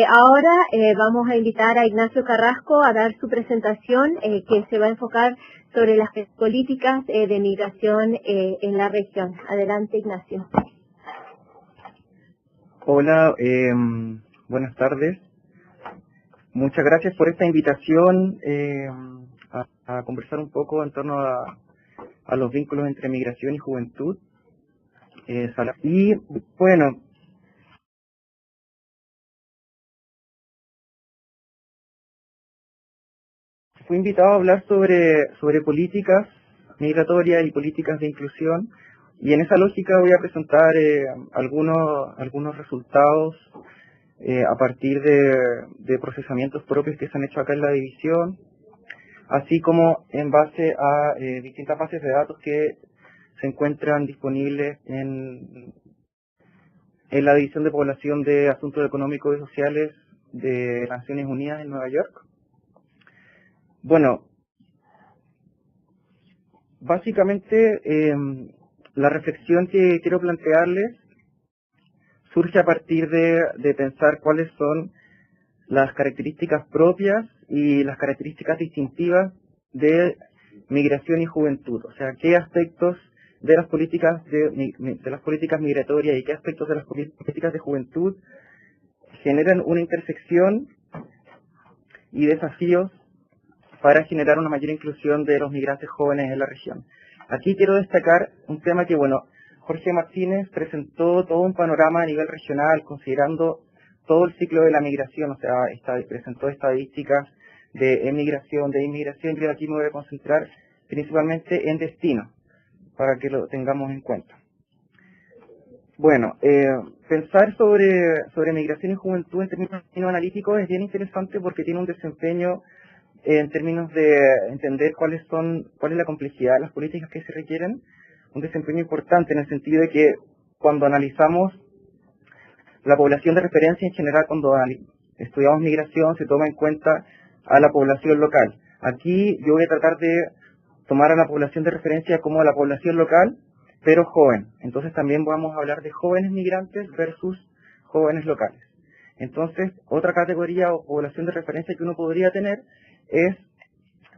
S1: Ahora vamos a invitar a Ignacio Carrasco a dar su presentación que se va a enfocar sobre las políticas de migración en la región. Adelante, Ignacio.
S7: Hola, buenas tardes. Muchas gracias por esta invitación a conversar un poco en torno a los vínculos entre migración y juventud. Y bueno, fui invitado a hablar sobre políticas migratorias y políticas de inclusión, y en esa lógica voy a presentar algunos resultados a partir de procesamientos propios que se han hecho acá en la división, así como en base a distintas bases de datos que se encuentran disponibles en la División de Población de Asuntos Económicos y Sociales de Naciones Unidas en Nueva York. Bueno, básicamente la reflexión que quiero plantearles surge a partir de pensar cuáles son las características propias y las características distintivas de migración y juventud, o sea, qué aspectos de las políticas de las políticas migratorias y qué aspectos de las políticas de juventud generan una intersección y desafíos para generar una mayor inclusión de los migrantes jóvenes en la región. Aquí quiero destacar un tema que, bueno, Jorge Martínez presentó todo un panorama a nivel regional, considerando todo el ciclo de la migración, o sea, presentó estadísticas de emigración, de inmigración. Yo aquí me voy a concentrar principalmente en destino, para que lo tengamos en cuenta. Bueno, pensar sobre migración y juventud en términos analíticos es bien interesante porque tiene un desempeño en términos de entender cuál es la complejidad de las políticas que se requieren, un desempeño importante en el sentido de que cuando analizamos la población de referencia en general, cuando estudiamos migración, se toma en cuenta a la población local. Aquí yo voy a tratar de tomar a la población de referencia como la población local, pero joven. Entonces también vamos a hablar de jóvenes migrantes versus jóvenes locales. Entonces, otra categoría o población de referencia que uno podría tener es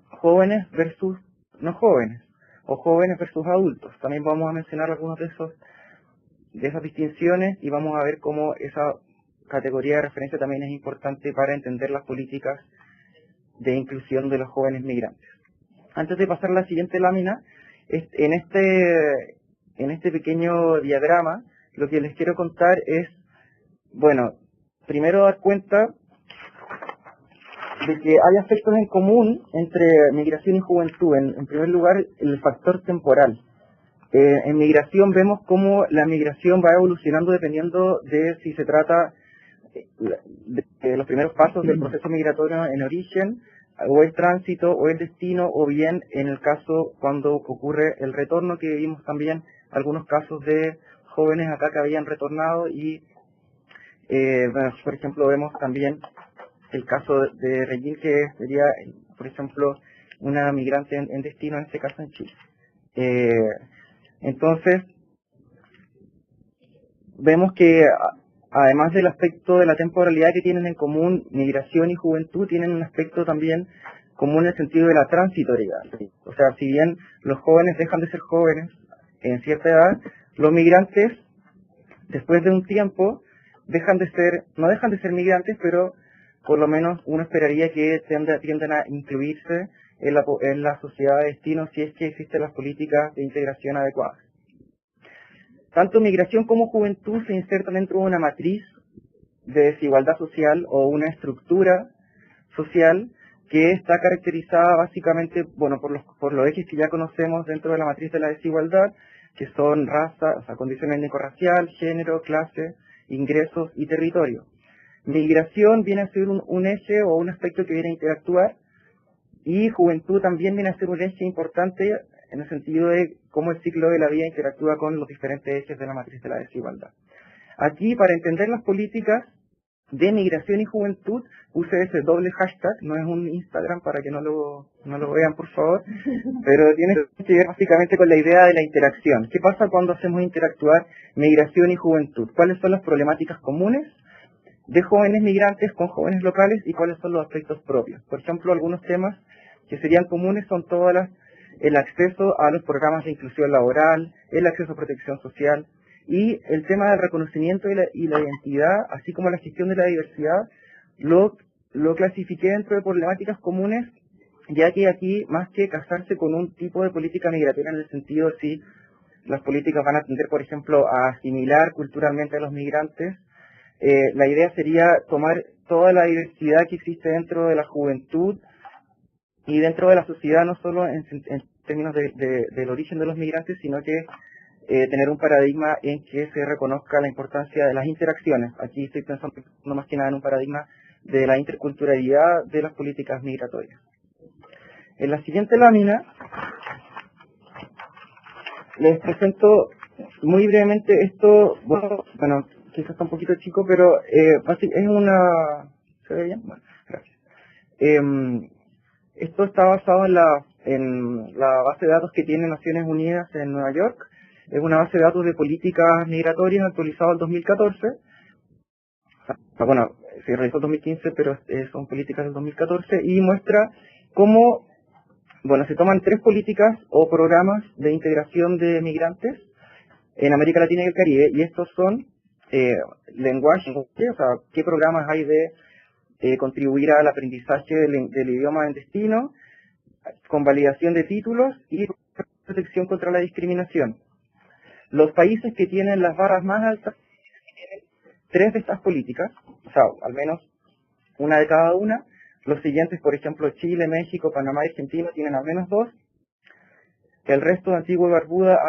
S7: jóvenes versus no jóvenes, o jóvenes versus adultos. También vamos a mencionar algunos de esas distinciones y vamos a ver cómo esa categoría de referencia también es importante para entender las políticas de inclusión de los jóvenes migrantes. Antes de pasar a la siguiente lámina, en este pequeño diagrama, lo que les quiero contar es, bueno, primero dar cuenta de que hay aspectos en común entre migración y juventud. En primer lugar, el factor temporal. En migración vemos cómo la migración va evolucionando dependiendo de si se trata de los primeros pasos del proceso migratorio en origen, o el tránsito, o el destino, o bien en el caso cuando ocurre el retorno, que vimos también algunos casos de jóvenes acá que habían retornado y, bueno, por ejemplo, vemos también el caso de Regine, que sería, por ejemplo, una migrante en destino, en este caso en Chile. Entonces, vemos que además del aspecto de la temporalidad que tienen en común migración y juventud, tienen un aspecto también común en el sentido de la transitoriedad. O sea, si bien los jóvenes dejan de ser jóvenes en cierta edad, los migrantes, después de un tiempo, no dejan de ser migrantes, pero por lo menos uno esperaría que tiendan a incluirse en la sociedad de destino si es que existen las políticas de integración adecuadas. Tanto migración como juventud se insertan dentro de una matriz de desigualdad social o una estructura social que está caracterizada básicamente, bueno, por los ejes que ya conocemos dentro de la matriz de la desigualdad, que son raza, o sea, condición étnico-racial, género, clase, ingresos y territorio. Migración viene a ser un eje o un aspecto que viene a interactuar, y juventud también viene a ser un eje importante en el sentido de cómo el ciclo de la vida interactúa con los diferentes ejes de la matriz de la desigualdad. Aquí, para entender las políticas de migración y juventud, puse ese doble hashtag, no es un Instagram para que no lo vean por favor, pero tiene que ver básicamente con la idea de la interacción. ¿Qué pasa cuando hacemos interactuar migración y juventud? ¿Cuáles son las problemáticas comunes de jóvenes migrantes con jóvenes locales y cuáles son los aspectos propios? Por ejemplo, algunos temas que serían comunes son el acceso a los programas de inclusión laboral, el acceso a protección social, y el tema del reconocimiento y la identidad, así como la gestión de la diversidad, lo clasifiqué dentro de problemáticas comunes, ya que aquí, más que casarse con un tipo de política migratoria en el sentido si las políticas van a tender, por ejemplo, a asimilar culturalmente a los migrantes, la idea sería tomar toda la diversidad que existe dentro de la juventud y dentro de la sociedad, no solo en términos del origen de los migrantes, sino que tener un paradigma en que se reconozca la importancia de las interacciones. Aquí estoy pensando más que nada en un paradigma de la interculturalidad de las políticas migratorias. En la siguiente lámina les presento muy brevemente esto, bueno, quizás está un poquito chico, pero es una... ¿Se ve bien? Bueno, gracias. Esto está basado en la base de datos que tiene Naciones Unidas en Nueva York. Es una base de datos de políticas migratorias actualizada al 2014. Bueno, se realizó en 2015, pero son políticas del 2014 y muestra cómo, bueno, se toman 3 políticas o programas de integración de migrantes en América Latina y el Caribe, y estos son lenguaje, o sea, qué programas hay de contribuir al aprendizaje del idioma en destino, con validación de títulos y protección contra la discriminación. Los países que tienen las barras más altas tienen 3 de estas políticas, o sea, al menos una de cada una. Los siguientes, por ejemplo, Chile, México, Panamá y Argentina tienen al menos 2. El resto de Antigua y Barbuda,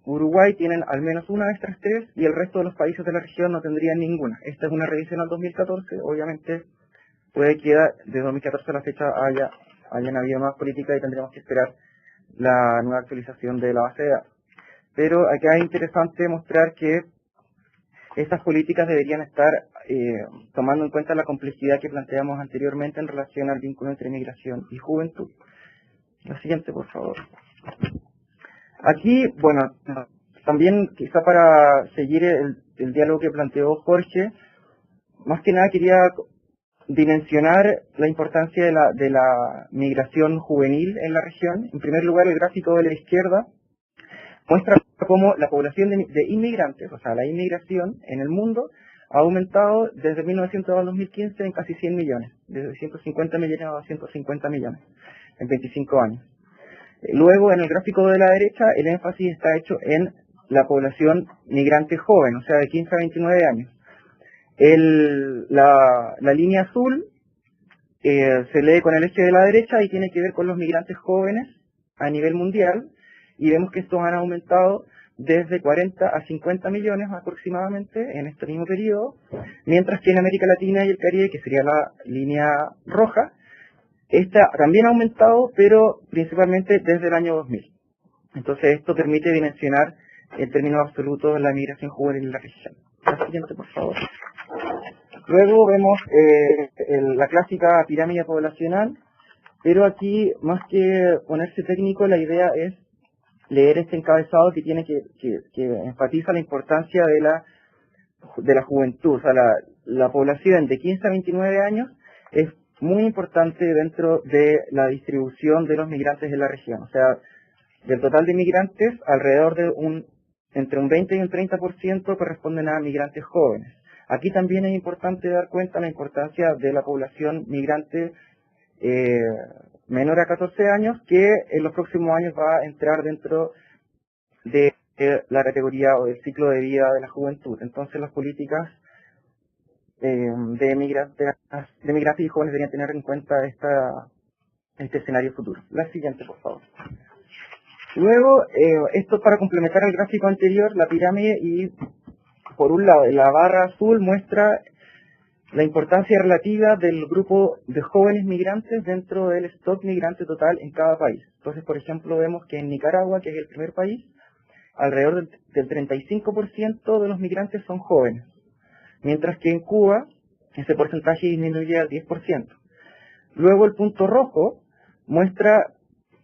S7: Uruguay tienen al menos una de estas 3 y el resto de los países de la región no tendrían ninguna. Esta es una revisión al 2014, obviamente puede que de 2014 a la fecha hayan habido más políticas y tendríamos que esperar la nueva actualización de la base de datos. Pero acá es interesante mostrar que estas políticas deberían estar tomando en cuenta la complejidad que planteamos anteriormente en relación al vínculo entre migración y juventud. La siguiente, por favor. Aquí, bueno, también quizá para seguir el diálogo que planteó Jorge, más que nada quería dimensionar la importancia de la migración juvenil en la región. En primer lugar, el gráfico de la izquierda muestra cómo la población de inmigrantes, o sea, la inmigración en el mundo, ha aumentado desde 1900 al 2015 en casi 100 millones, desde 150 millones a 250 millones en 25 años. Luego, en el gráfico de la derecha, el énfasis está hecho en la población migrante joven, o sea, de 15 a 29 años. La línea azul se lee con el eje de la derecha y tiene que ver con los migrantes jóvenes a nivel mundial, y vemos que estos han aumentado desde 40 a 50 millones aproximadamente en este mismo periodo, mientras que en América Latina y el Caribe, que sería la línea roja, esta también ha aumentado, pero principalmente desde el año 2000. Entonces esto permite dimensionar en términos absolutos la migración juvenil en la región. La siguiente, por favor. Luego vemos la clásica pirámide poblacional, pero aquí, más que ponerse técnico, la idea es leer este encabezado que enfatiza la importancia de la juventud. O sea, la población de 15 a 29 años es muy importante dentro de la distribución de los migrantes en la región. O sea, del total de migrantes, alrededor de entre un 20 y un 30% corresponden a migrantes jóvenes. Aquí también es importante dar cuenta de la importancia de la población migrante menor a 14 años, que en los próximos años va a entrar dentro de la categoría o del ciclo de vida de la juventud. Entonces las políticas de migrantes y jóvenes deberían tener en cuenta este escenario futuro. La siguiente, por favor. Luego, esto para complementar el gráfico anterior, la pirámide, y por un lado la barra azul muestra la importancia relativa del grupo de jóvenes migrantes dentro del stock migrante total en cada país. Entonces, por ejemplo, vemos que en Nicaragua, que es el primer país, alrededor del 35% de los migrantes son jóvenes, mientras que en Cuba ese porcentaje disminuye al 10%. Luego el punto rojo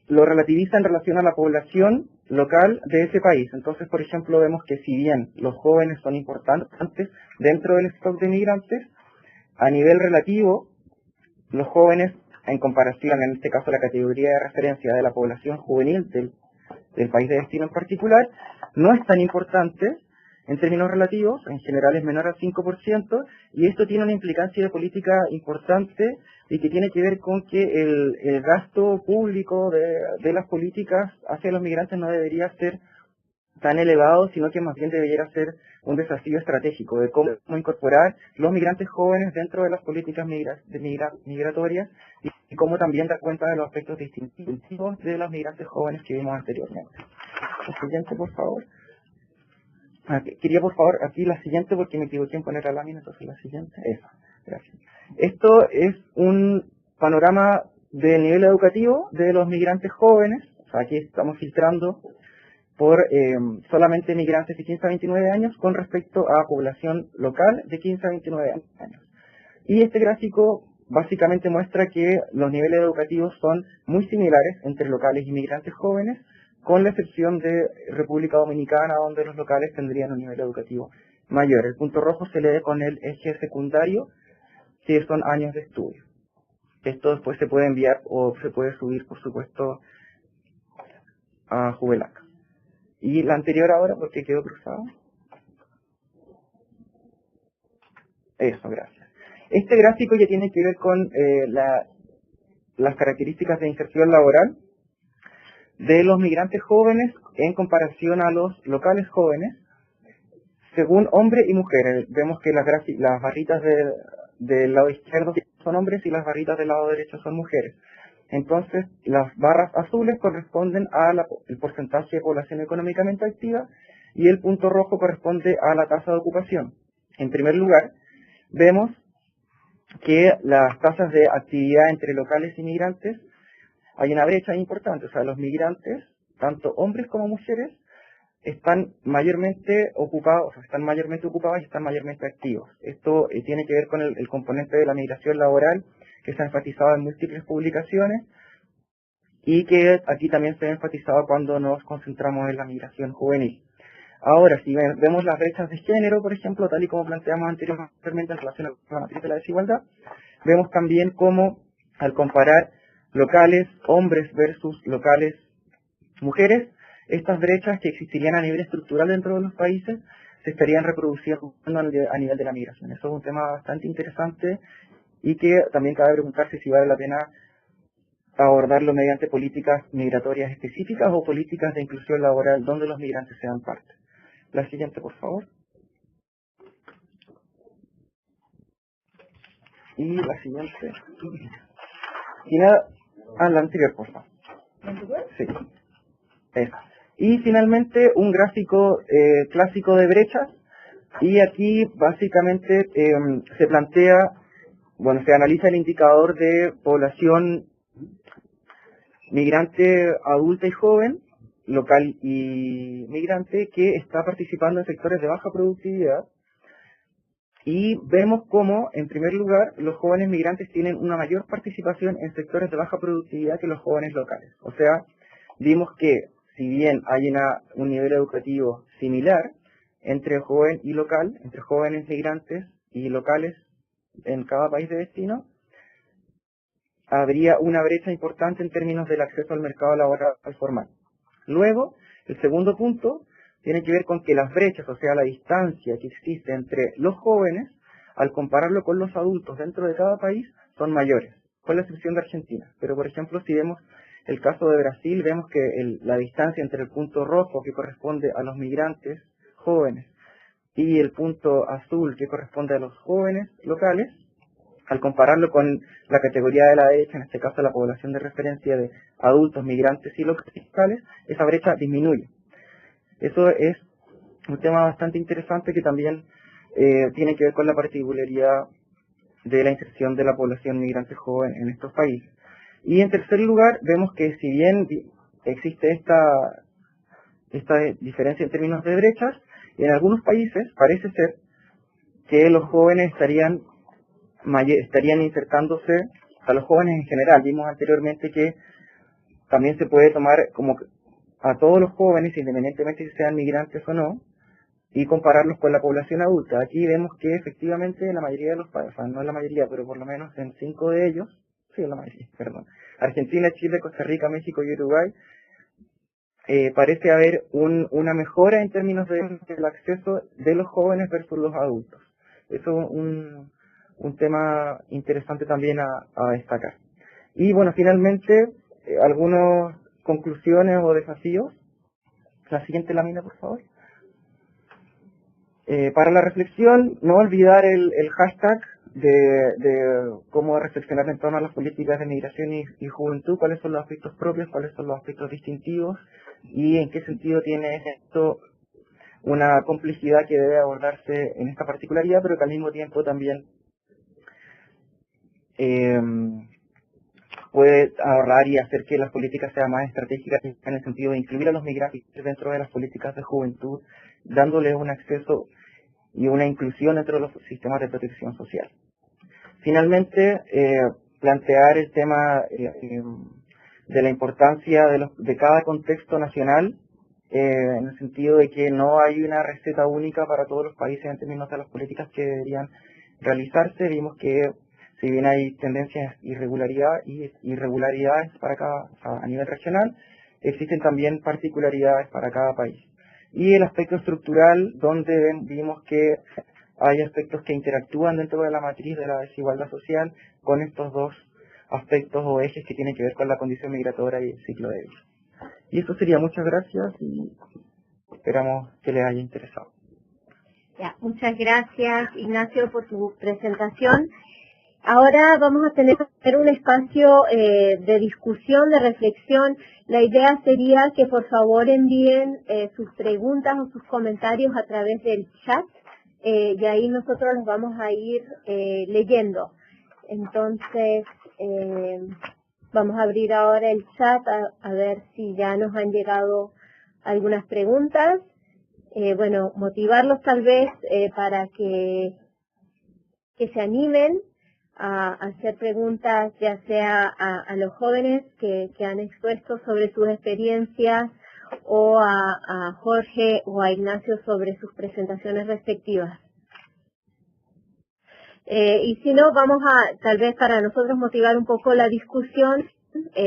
S7: lo relativiza en relación a la población local de ese país. Entonces, por ejemplo, vemos que si bien los jóvenes son importantes dentro del stock de migrantes, a nivel relativo, los jóvenes, en comparación, en este caso, la categoría de referencia de la población juvenil del país de destino en particular, no es tan importante en términos relativos, en general es menor al 5%, y esto tiene una implicancia de política importante y que tiene que ver con que el gasto público de las políticas hacia los migrantes no debería ser tan elevado, sino que más bien debería ser un desafío estratégico de cómo incorporar los migrantes jóvenes dentro de las políticas migratorias y cómo también dar cuenta de los aspectos distintivos de los migrantes jóvenes que vimos anteriormente. La siguiente, por favor. Quería, por favor, aquí la siguiente porque me equivoqué en poner la lámina, entonces la siguiente. Esa, gracias. Esto es un panorama del nivel educativo de los migrantes jóvenes. O sea, aquí estamos filtrando por solamente migrantes de 15 a 29 años con respecto a población local de 15 a 29 años. Y este gráfico básicamente muestra que los niveles educativos son muy similares entre locales y migrantes jóvenes, con la excepción de República Dominicana, donde los locales tendrían un nivel educativo mayor. El punto rojo se lee con el eje secundario, que son años de estudio. Esto después se puede enviar o se puede subir, por supuesto, a Juvelac. Y la anterior ahora, porque quedó cruzado. Eso, gracias. Este gráfico ya tiene que ver con las características de inserción laboral de los migrantes jóvenes en comparación a los locales jóvenes, según hombres y mujeres. Vemos que las barritas del lado izquierdo son hombres y las barritas del lado derecho son mujeres. Entonces, las barras azules corresponden al porcentaje de población económicamente activa y el punto rojo corresponde a la tasa de ocupación. En primer lugar, vemos que las tasas de actividad entre locales y migrantes, hay una brecha importante. O sea, los migrantes, tanto hombres como mujeres, están mayormente ocupados y están mayormente activos. Esto tiene que ver con el componente de la migración laboral, que se ha enfatizado en múltiples publicaciones y que aquí también se ha enfatizado cuando nos concentramos en la migración juvenil. Ahora, si vemos las brechas de género, por ejemplo, tal y como planteamos anteriormente en relación a la matriz de la desigualdad, vemos también cómo, al comparar locales hombres versus locales mujeres, estas brechas que existirían a nivel estructural dentro de los países se estarían reproduciendo a nivel de la migración. Eso es un tema bastante interesante y que también cabe preguntarse si vale la pena abordarlo mediante políticas migratorias específicas o políticas de inclusión laboral donde los migrantes sean parte. La siguiente, por favor. Y la siguiente. Y la anterior, por favor. Sí. Esa. Y finalmente un gráfico clásico de brechas. Y aquí básicamente se plantea, se analiza el indicador de población migrante adulta y joven, local y migrante, que está participando en sectores de baja productividad. Y vemos cómo, en primer lugar, los jóvenes migrantes tienen una mayor participación en sectores de baja productividad que los jóvenes locales. O sea, vimos que, si bien hay un nivel educativo similar entre joven y local, entre jóvenes migrantes y locales en cada país de destino, habría una brecha importante en términos del acceso al mercado laboral formal. Luego, el segundo punto tiene que ver con que las brechas, o sea, la distancia que existe entre los jóvenes, al compararlo con los adultos dentro de cada país, son mayores, con la excepción de Argentina. Pero, por ejemplo, si vemos el caso de Brasil, vemos que la distancia entre el punto rojo, que corresponde a los migrantes jóvenes, y el punto azul, que corresponde a los jóvenes locales, al compararlo con la categoría de la derecha, en este caso la población de referencia de adultos, migrantes y locales, esa brecha disminuye. Eso es un tema bastante interesante que también tiene que ver con la particularidad de la inserción de la población migrante joven en estos países. Y en tercer lugar, vemos que si bien existe esta diferencia en términos de brechas, en algunos países parece ser que los jóvenes estarían insertándose, o sea, los jóvenes en general. Vimos anteriormente que también se puede tomar como a todos los jóvenes, independientemente si sean migrantes o no, y compararlos con la población adulta. Aquí vemos que efectivamente en la mayoría de los países, no en la mayoría, pero por lo menos en 5 de ellos, sí, en la mayoría, perdón, Argentina, Chile, Costa Rica, México y Uruguay, parece haber una mejora en términos del acceso de los jóvenes versus los adultos. Eso es un tema interesante también a destacar. Y bueno, finalmente, algunas conclusiones o desafíos. La siguiente lámina, por favor. Para la reflexión, no olvidar el hashtag de cómo reflexionar en torno a las políticas de migración y juventud, cuáles son los aspectos propios, cuáles son los aspectos distintivos y en qué sentido tiene esto una complejidad que debe abordarse en esta particularidad, pero que al mismo tiempo también puede ahorrar y hacer que las políticas sean más estratégicas en el sentido de incluir a los migrantes dentro de las políticas de juventud, dándoles un acceso y una inclusión dentro de los sistemas de protección social. Finalmente, plantear el tema de la importancia de cada contexto nacional, en el sentido de que no hay una receta única para todos los países en términos de las políticas que deberían realizarse. Vimos que si bien hay tendencias irregularidades para a nivel regional, existen también particularidades para cada país. Y el aspecto estructural, donde vimos que hay aspectos que interactúan dentro de la matriz de la desigualdad social con estos dos aspectos o ejes que tienen que ver con la condición migratoria y el ciclo de vida. Y eso sería. Muchas gracias y esperamos que les haya interesado.
S1: Ya, muchas gracias, Ignacio, por tu presentación. Ahora vamos a tener un espacio de discusión, de reflexión. La idea sería que por favor envíen sus preguntas o sus comentarios a través del chat y ahí nosotros los vamos a ir leyendo. Entonces, vamos a abrir ahora el chat a ver si ya nos han llegado algunas preguntas. Bueno, motivarlos tal vez para que se animen a hacer preguntas, ya sea a los jóvenes que han expuesto sobre sus experiencias o a Jorge o a Ignacio sobre sus presentaciones respectivas. Y si no, vamos a, tal vez para nosotros motivar un poco la discusión,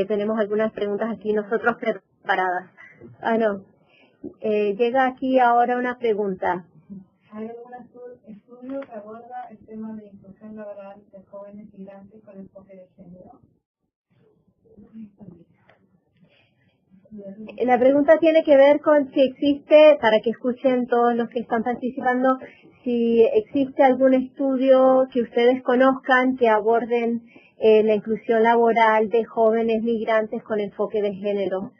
S1: tenemos algunas preguntas aquí nosotros preparadas. Llega aquí ahora una pregunta.
S4: ¿Hay algún estudio que aborda el tema de inclusión laboral de jóvenes migrantes con enfoque de género?
S1: La pregunta tiene que ver con si existe, para que escuchen todos los que están participando, si existe algún estudio que ustedes conozcan que aborden la inclusión laboral de jóvenes migrantes con enfoque de género,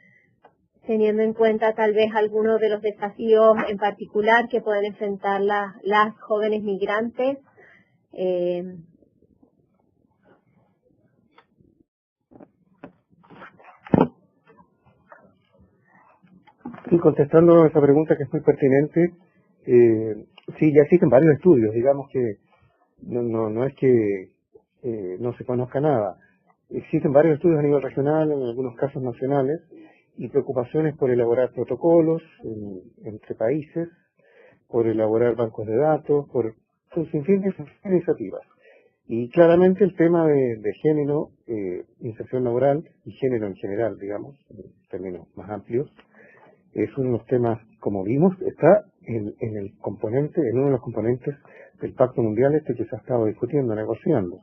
S1: teniendo en cuenta tal vez algunos de los desafíos en particular que pueden enfrentar las jóvenes migrantes.
S2: Sí, contestando a esa pregunta que es muy pertinente, sí, ya existen varios estudios, digamos que no es que no se conozca nada. Existen varios estudios a nivel regional, en algunos casos nacionales, y preocupaciones por elaborar protocolos entre países, por elaborar bancos de datos, por un sinfín de iniciativas. Y claramente el tema de género, inserción laboral y género en general, digamos, en términos más amplios, es uno de los temas, como vimos, está en uno de los componentes del Pacto Mundial que se ha estado discutiendo, negociando.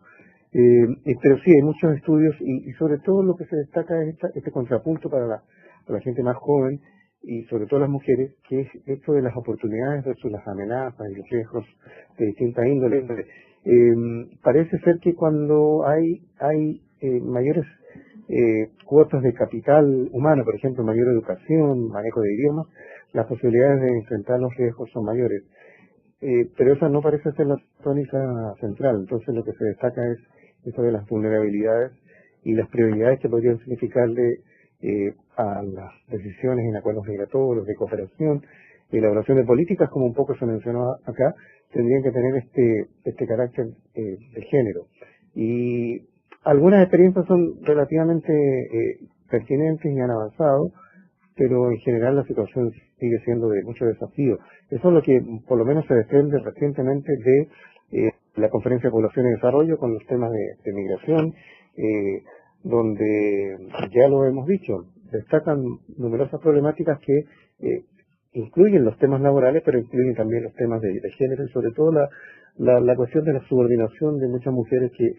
S2: Pero sí, hay muchos estudios y sobre todo lo que se destaca es este contrapunto para la gente más joven y sobre todo las mujeres, que es esto de las oportunidades versus las amenazas y los riesgos de distintas índoles. Parece ser que cuando hay mayores cuotas de capital humano, por ejemplo, mayor educación, manejo de idiomas, las posibilidades de enfrentar los riesgos son mayores. pero esa no parece ser la tónica central. Entonces lo que se destaca es eso de las vulnerabilidades y las prioridades que podrían significarle a las decisiones en acuerdos migratorios, de cooperación y elaboración de políticas, como un poco se mencionó acá, tendrían que tener este carácter de género. Y algunas experiencias son relativamente pertinentes y han avanzado, pero en general la situación sigue siendo de mucho desafío. Eso es lo que por lo menos se desprende recientemente de la Conferencia de Población y Desarrollo con los temas de migración, donde ya lo hemos dicho, destacan numerosas problemáticas que incluyen los temas laborales, pero incluyen también los temas de género y sobre todo la cuestión de la subordinación de muchas mujeres que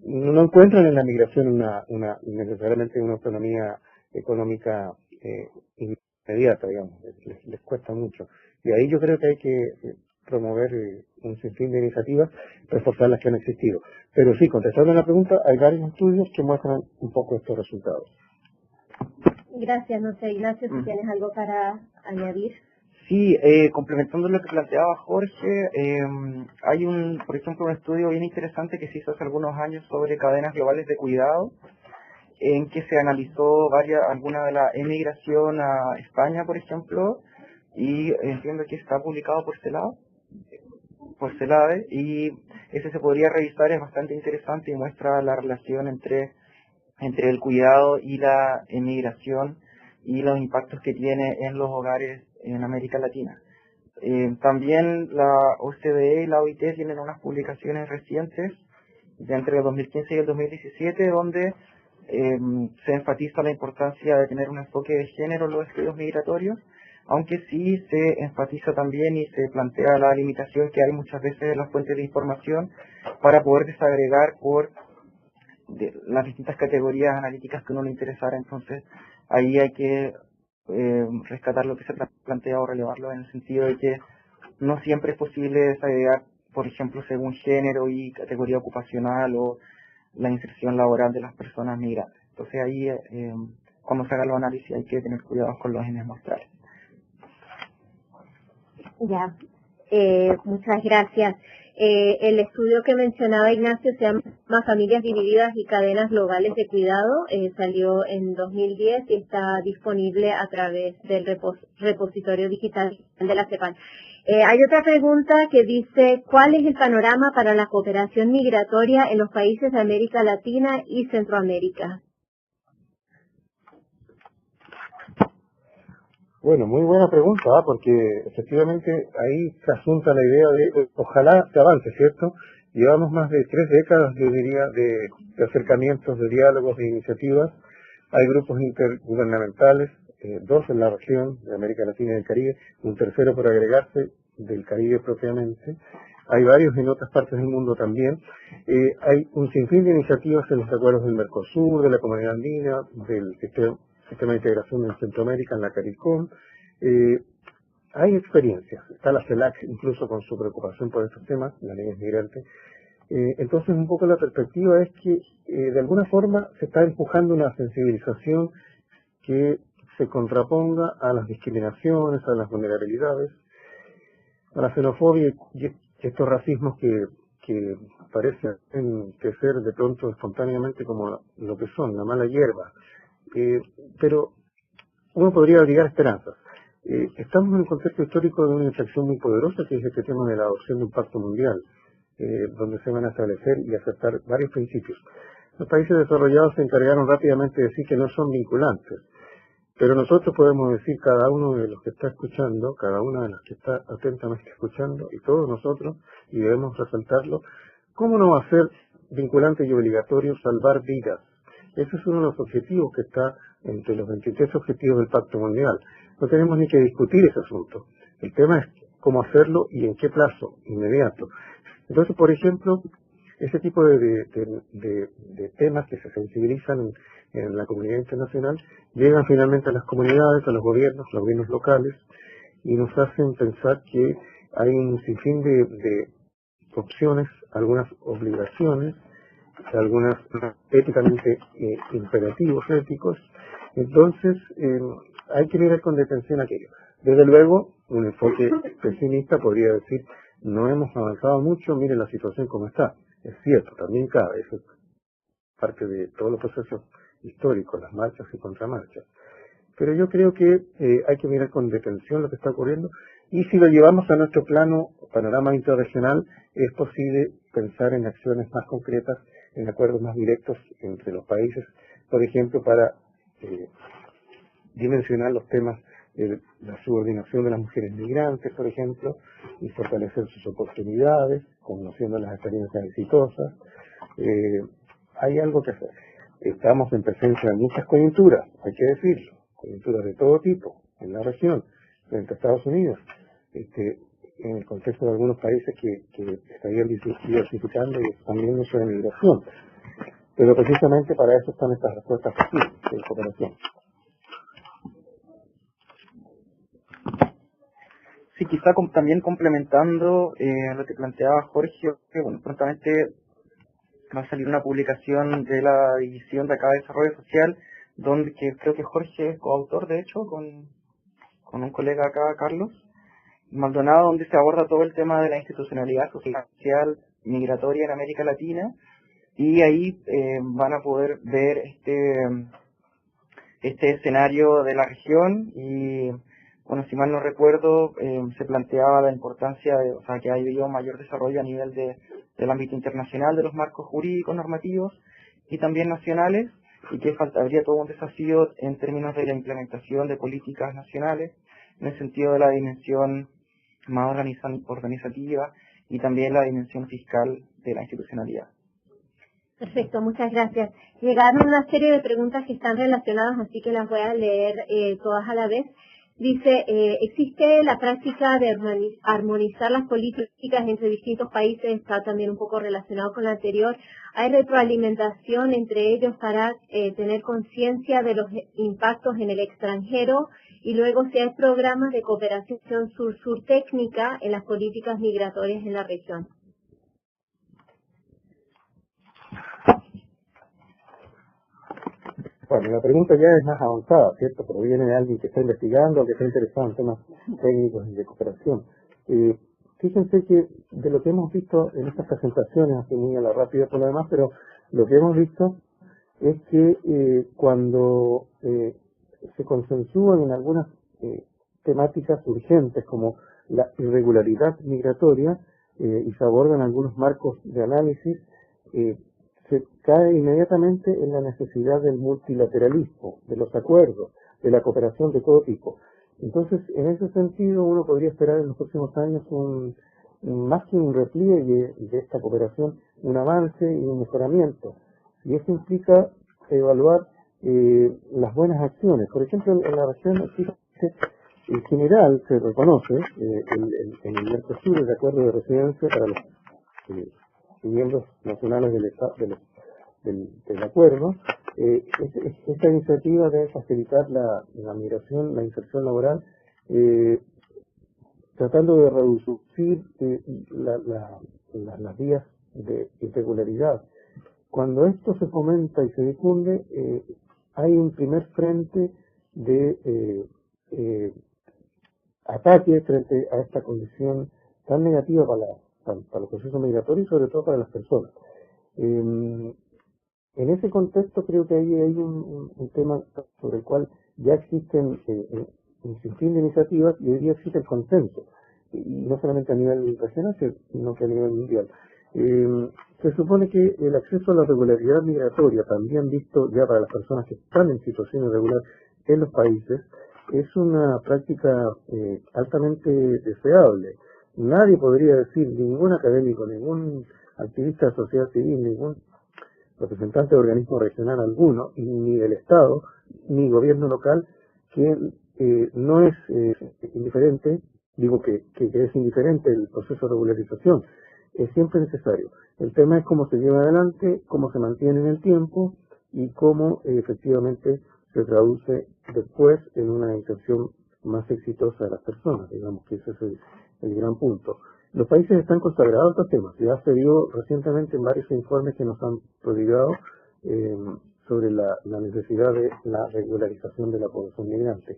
S2: no encuentran en la migración necesariamente una autonomía económica inmediata, digamos, les cuesta mucho. Y ahí yo creo que hay que promover un sinfín de iniciativas, reforzar las que han existido. Pero sí, contestando a la pregunta, hay varios estudios que muestran un poco estos resultados.
S1: Gracias, no sé, Ignacio, si tienes algo para añadir.
S7: Sí, complementando lo que planteaba Jorge, hay por ejemplo, un estudio bien interesante que se hizo hace algunos años sobre cadenas globales de cuidado, en que se analizó alguna de la emigración a España, por ejemplo, y entiendo que está publicado por CELADE, y ese se podría revisar, es bastante interesante y muestra la relación entre el cuidado y la emigración y los impactos que tiene en los hogares en América Latina. También la OCDE y la OIT tienen unas publicaciones recientes de entre el 2015 y el 2017 donde se enfatiza la importancia de tener un enfoque de género en los estudios migratorios, aunque sí se enfatiza también y se plantea la limitación que hay muchas veces en las fuentes de información para poder desagregar por las distintas categorías analíticas que uno le interesara. Entonces ahí hay que rescatar lo que se plantea o relevarlo en el sentido de que no siempre es posible desagregar, por ejemplo, según género y categoría ocupacional o la inserción laboral de las personas migrantes. Entonces ahí, cuando se haga los análisis, hay que tener cuidado con los genes muestrales.
S1: Ya, muchas gracias. El estudio que mencionaba Ignacio se llama Familias Divididas y Cadenas Globales de Cuidado, salió en 2010 y está disponible a través del repositorio digital de la CEPAL. Hay otra pregunta que dice, ¿cuál es el panorama para la cooperación migratoria en los países de América Latina y Centroamérica?
S2: Bueno, muy buena pregunta, porque efectivamente ahí se asunta la idea de, ojalá se avance, ¿cierto? Llevamos más de 3 décadas, yo diría, de acercamientos, de diálogos, de iniciativas. Hay grupos intergubernamentales, 2 en la región de América Latina y del Caribe, un tercero por agregarse del Caribe propiamente. Hay varios en otras partes del mundo también. Hay un sinfín de iniciativas en los acuerdos del Mercosur, de la Comunidad Andina, del Sistema de Integración en Centroamérica, en la CARICOM. Hay experiencias. Está la CELAC incluso con su preocupación por estos temas, la ley migrante. Entonces un poco la perspectiva es que de alguna forma se está empujando una sensibilización que se contraponga a las discriminaciones, a las vulnerabilidades, a la xenofobia y estos racismos que parecen crecer de pronto espontáneamente como lo que son, la mala hierba. Pero uno podría abrigar esperanzas. Estamos en un contexto histórico de una inflexión muy poderosa, que es este tema de la adopción de un pacto mundial, donde se van a establecer y aceptar varios principios. Los países desarrollados se encargaron rápidamente de decir que no son vinculantes, pero nosotros podemos decir, cada uno de los que está escuchando, cada una de las que está atentamente escuchando, y todos nosotros, y debemos resaltarlo, ¿cómo no va a ser vinculante y obligatorio salvar vidas? Ese es uno de los objetivos que está entre los 23 objetivos del Pacto Mundial. No tenemos ni que discutir ese asunto. El tema es cómo hacerlo y en qué plazo inmediato. Entonces, por ejemplo, ese tipo de temas que se sensibilizan en la comunidad internacional llegan finalmente a las comunidades, a los gobiernos locales, y nos hacen pensar que hay un sinfín de opciones, algunas obligaciones, algunas éticamente imperativos éticos. Entonces hay que mirar con detención aquello. Desde luego, un enfoque pesimista podría decir no hemos avanzado mucho, mire la situación como está. Es cierto, también cabe, eso es parte de todos los procesos históricos, las marchas y contramarchas. Pero yo creo que hay que mirar con detención lo que está ocurriendo, y si lo llevamos a nuestro panorama interregional, es posible pensar en acciones más concretas, en acuerdos más directos entre los países, por ejemplo, para dimensionar los temas de la subordinación de las mujeres migrantes, por ejemplo, y fortalecer sus oportunidades, conociendo las experiencias exitosas. Hay algo que hacer. Estamos en presencia de muchas coyunturas, hay que decirlo, coyunturas de todo tipo en la región, frente a Estados Unidos, en el contexto de algunos países que estarían diversificando y expandiendo su emigración. Pero precisamente para eso están estas respuestas de cooperación.
S7: Sí, quizá también complementando lo que planteaba Jorge, que bueno, prontamente va a salir una publicación de la División de acá de Desarrollo Social, donde que creo que Jorge es coautor, de hecho, con un colega acá, Carlos Maldonado, donde se aborda todo el tema de la institucionalidad social migratoria en América Latina, y ahí van a poder ver este escenario de la región. Y bueno, si mal no recuerdo, se planteaba la importancia de, que haya habido un mayor desarrollo a nivel del ámbito internacional de los marcos jurídicos normativos y también nacionales, y que habría todo un desafío en términos de la implementación de políticas nacionales, en el sentido de la dimensión más organizativa y también la dimensión fiscal de la institucionalidad.
S1: Perfecto, muchas gracias. Llegaron una serie de preguntas que están relacionadas, así que las voy a leer todas a la vez. Dice, ¿existe la práctica de armonizar las políticas entre distintos países? Está también un poco relacionado con lo anterior. ¿Hay retroalimentación entre ellos para tener conciencia de los impactos en el extranjero? Y luego, si hay programas de cooperación sur-sur técnica en las políticas migratorias en la región.
S2: Bueno, la pregunta ya es más avanzada, ¿cierto? Proviene de alguien que está investigando, que está interesado en temas técnicos y de cooperación. Fíjense que de lo que hemos visto en estas presentaciones, así muy a la rápida por lo demás, pero lo que hemos visto es que cuando se consensúan en algunas temáticas urgentes como la irregularidad migratoria y se abordan algunos marcos de análisis, se cae inmediatamente en la necesidad del multilateralismo, de los acuerdos, de la cooperación de todo tipo. Entonces, en ese sentido, uno podría esperar en los próximos años más que un repliegue de esta cooperación, un avance y un mejoramiento. Y eso implica evaluar las buenas acciones. Por ejemplo, en la región en general se reconoce en el Mercosur el acuerdo de residencia para los miembros nacionales del acuerdo. Esta iniciativa debe facilitar la migración, la inserción laboral, tratando de reducir las vías de irregularidad. Cuando esto se fomenta y se difunde, hay un primer frente de ataque frente a esta condición tan negativa para los procesos migratorios y sobre todo para las personas. En ese contexto creo que ahí hay un tema sobre el cual ya existen un sinfín de iniciativas y hoy día existe el consenso, y no solamente a nivel regional, sino que a nivel mundial. Se supone que el acceso a la regularidad migratoria, también visto ya para las personas que están en situación irregular en los países, es una práctica altamente deseable. Nadie podría decir, ningún académico, ningún activista de sociedad civil, ningún representante de organismo regional alguno, ni del Estado, ni gobierno local, que no es indiferente, digo que es indiferente el proceso de regularización, es siempre necesario. El tema es cómo se lleva adelante, cómo se mantiene en el tiempo y cómo efectivamente se traduce después en una inserción más exitosa de las personas, digamos que ese es el gran punto. Los países están consagrados a estos temas, ya se vio recientemente en varios informes que nos han prodigado sobre la necesidad de la regularización de la población migrante.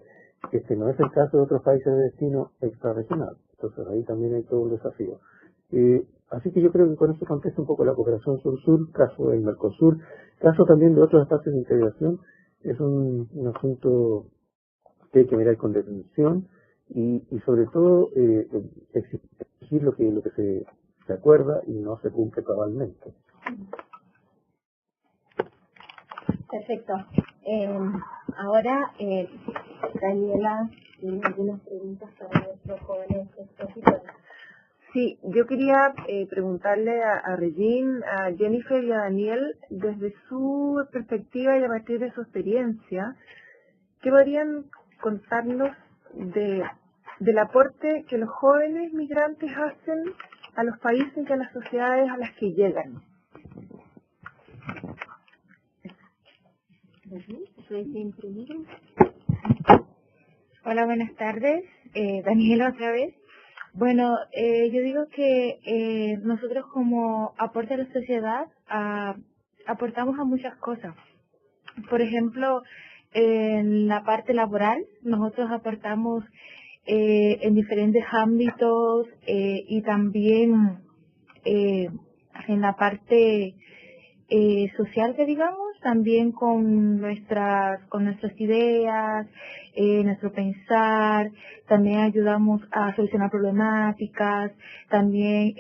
S2: Este no es el caso de otros países de destino extrarregional, entonces ahí también hay todo un desafío. Así que yo creo que con eso contesta un poco la cooperación sur-sur, caso del Mercosur, caso también de otros espacios de integración. Es un asunto que hay que mirar con detención y sobre todo exigir lo que se acuerda y no se cumple cabalmente.
S1: Perfecto. Ahora, Daniela, ¿tiene algunas preguntas para nuestros jóvenes expositores?
S6: Sí, yo quería preguntarle a Regine, a Jennifer y a Daniel, desde su perspectiva y a partir de su experiencia, ¿qué podrían contarnos del aporte que los jóvenes migrantes hacen a los países y a las sociedades a las que llegan?
S4: Hola, buenas tardes. Daniela otra vez. Bueno, yo digo que nosotros como aporte a la sociedad aportamos a muchas cosas. Por ejemplo, en la parte laboral, nosotros aportamos en diferentes ámbitos y también en la parte social, que digamos, también con nuestras ideas, nuestro pensar, también ayudamos a solucionar problemáticas, también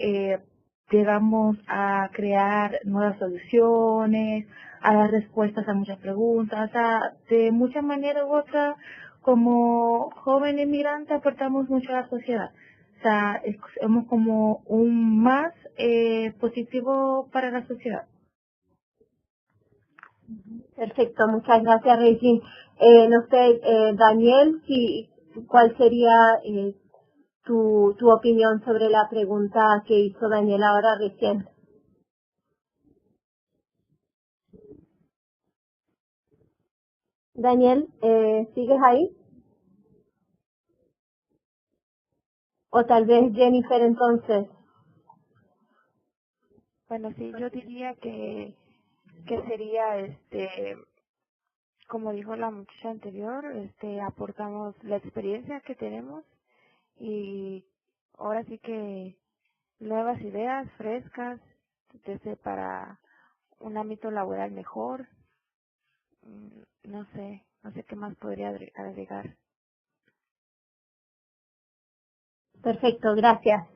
S4: llegamos a crear nuevas soluciones, a dar respuestas a muchas preguntas, o sea, de muchas maneras u otras, como joven inmigrante aportamos mucho a la sociedad. O sea, somos como un más positivo para la sociedad.
S1: Perfecto, muchas gracias, Regine. No sé, Daniel, ¿cuál sería tu opinión sobre la pregunta que hizo Daniel ahora recién? Daniel, ¿sigues ahí? O tal vez Jennifer entonces.
S3: Bueno, sí, yo diría que sería, como dijo la muchacha anterior, aportamos la experiencia que tenemos y ahora sí que nuevas ideas frescas, desde para un ámbito laboral mejor. No sé qué más podría agregar.
S1: Perfecto, gracias.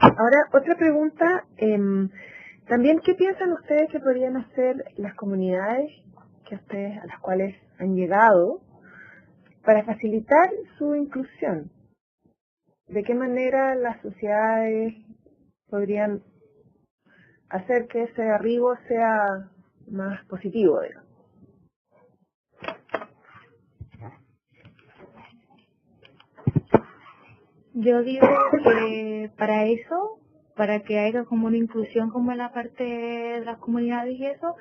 S6: Ahora, otra pregunta, también, ¿qué piensan ustedes que podrían hacer las comunidades a las cuales han llegado para facilitar su inclusión? ¿De qué manera las sociedades podrían hacer que ese arribo sea más positivo, digamos?
S4: Yo digo que para eso, para que haya como una inclusión como en la parte de las comunidades y eso,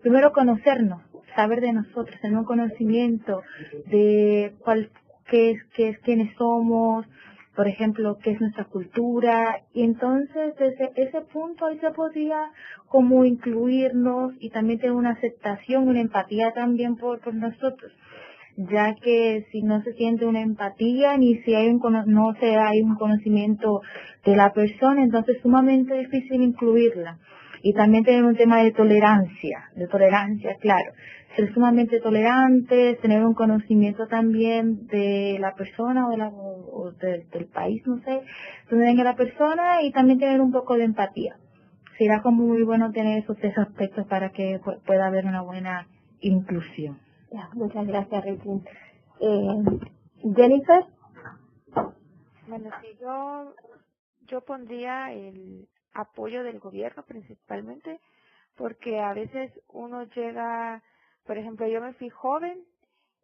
S4: primero conocernos, saber de nosotros, tener un conocimiento de qué es quiénes somos, por ejemplo, qué es nuestra cultura, y entonces desde ese punto ahí se podría como incluirnos y también tener una aceptación, una empatía también por nosotros, ya que si no se siente una empatía ni si hay hay un conocimiento de la persona, entonces es sumamente difícil incluirla. Y también tener un tema de tolerancia, claro, ser sumamente tolerantes, tener un conocimiento también de la persona o del país, no sé, donde venga la persona, y también tener un poco de empatía. Será como muy bueno tener esos tres aspectos para que pueda haber una buena inclusión.
S1: Ya, muchas gracias, Regine. Jennifer.
S3: Bueno, sí, yo pondría el apoyo del gobierno principalmente, porque a veces uno llega, por ejemplo, yo me fui joven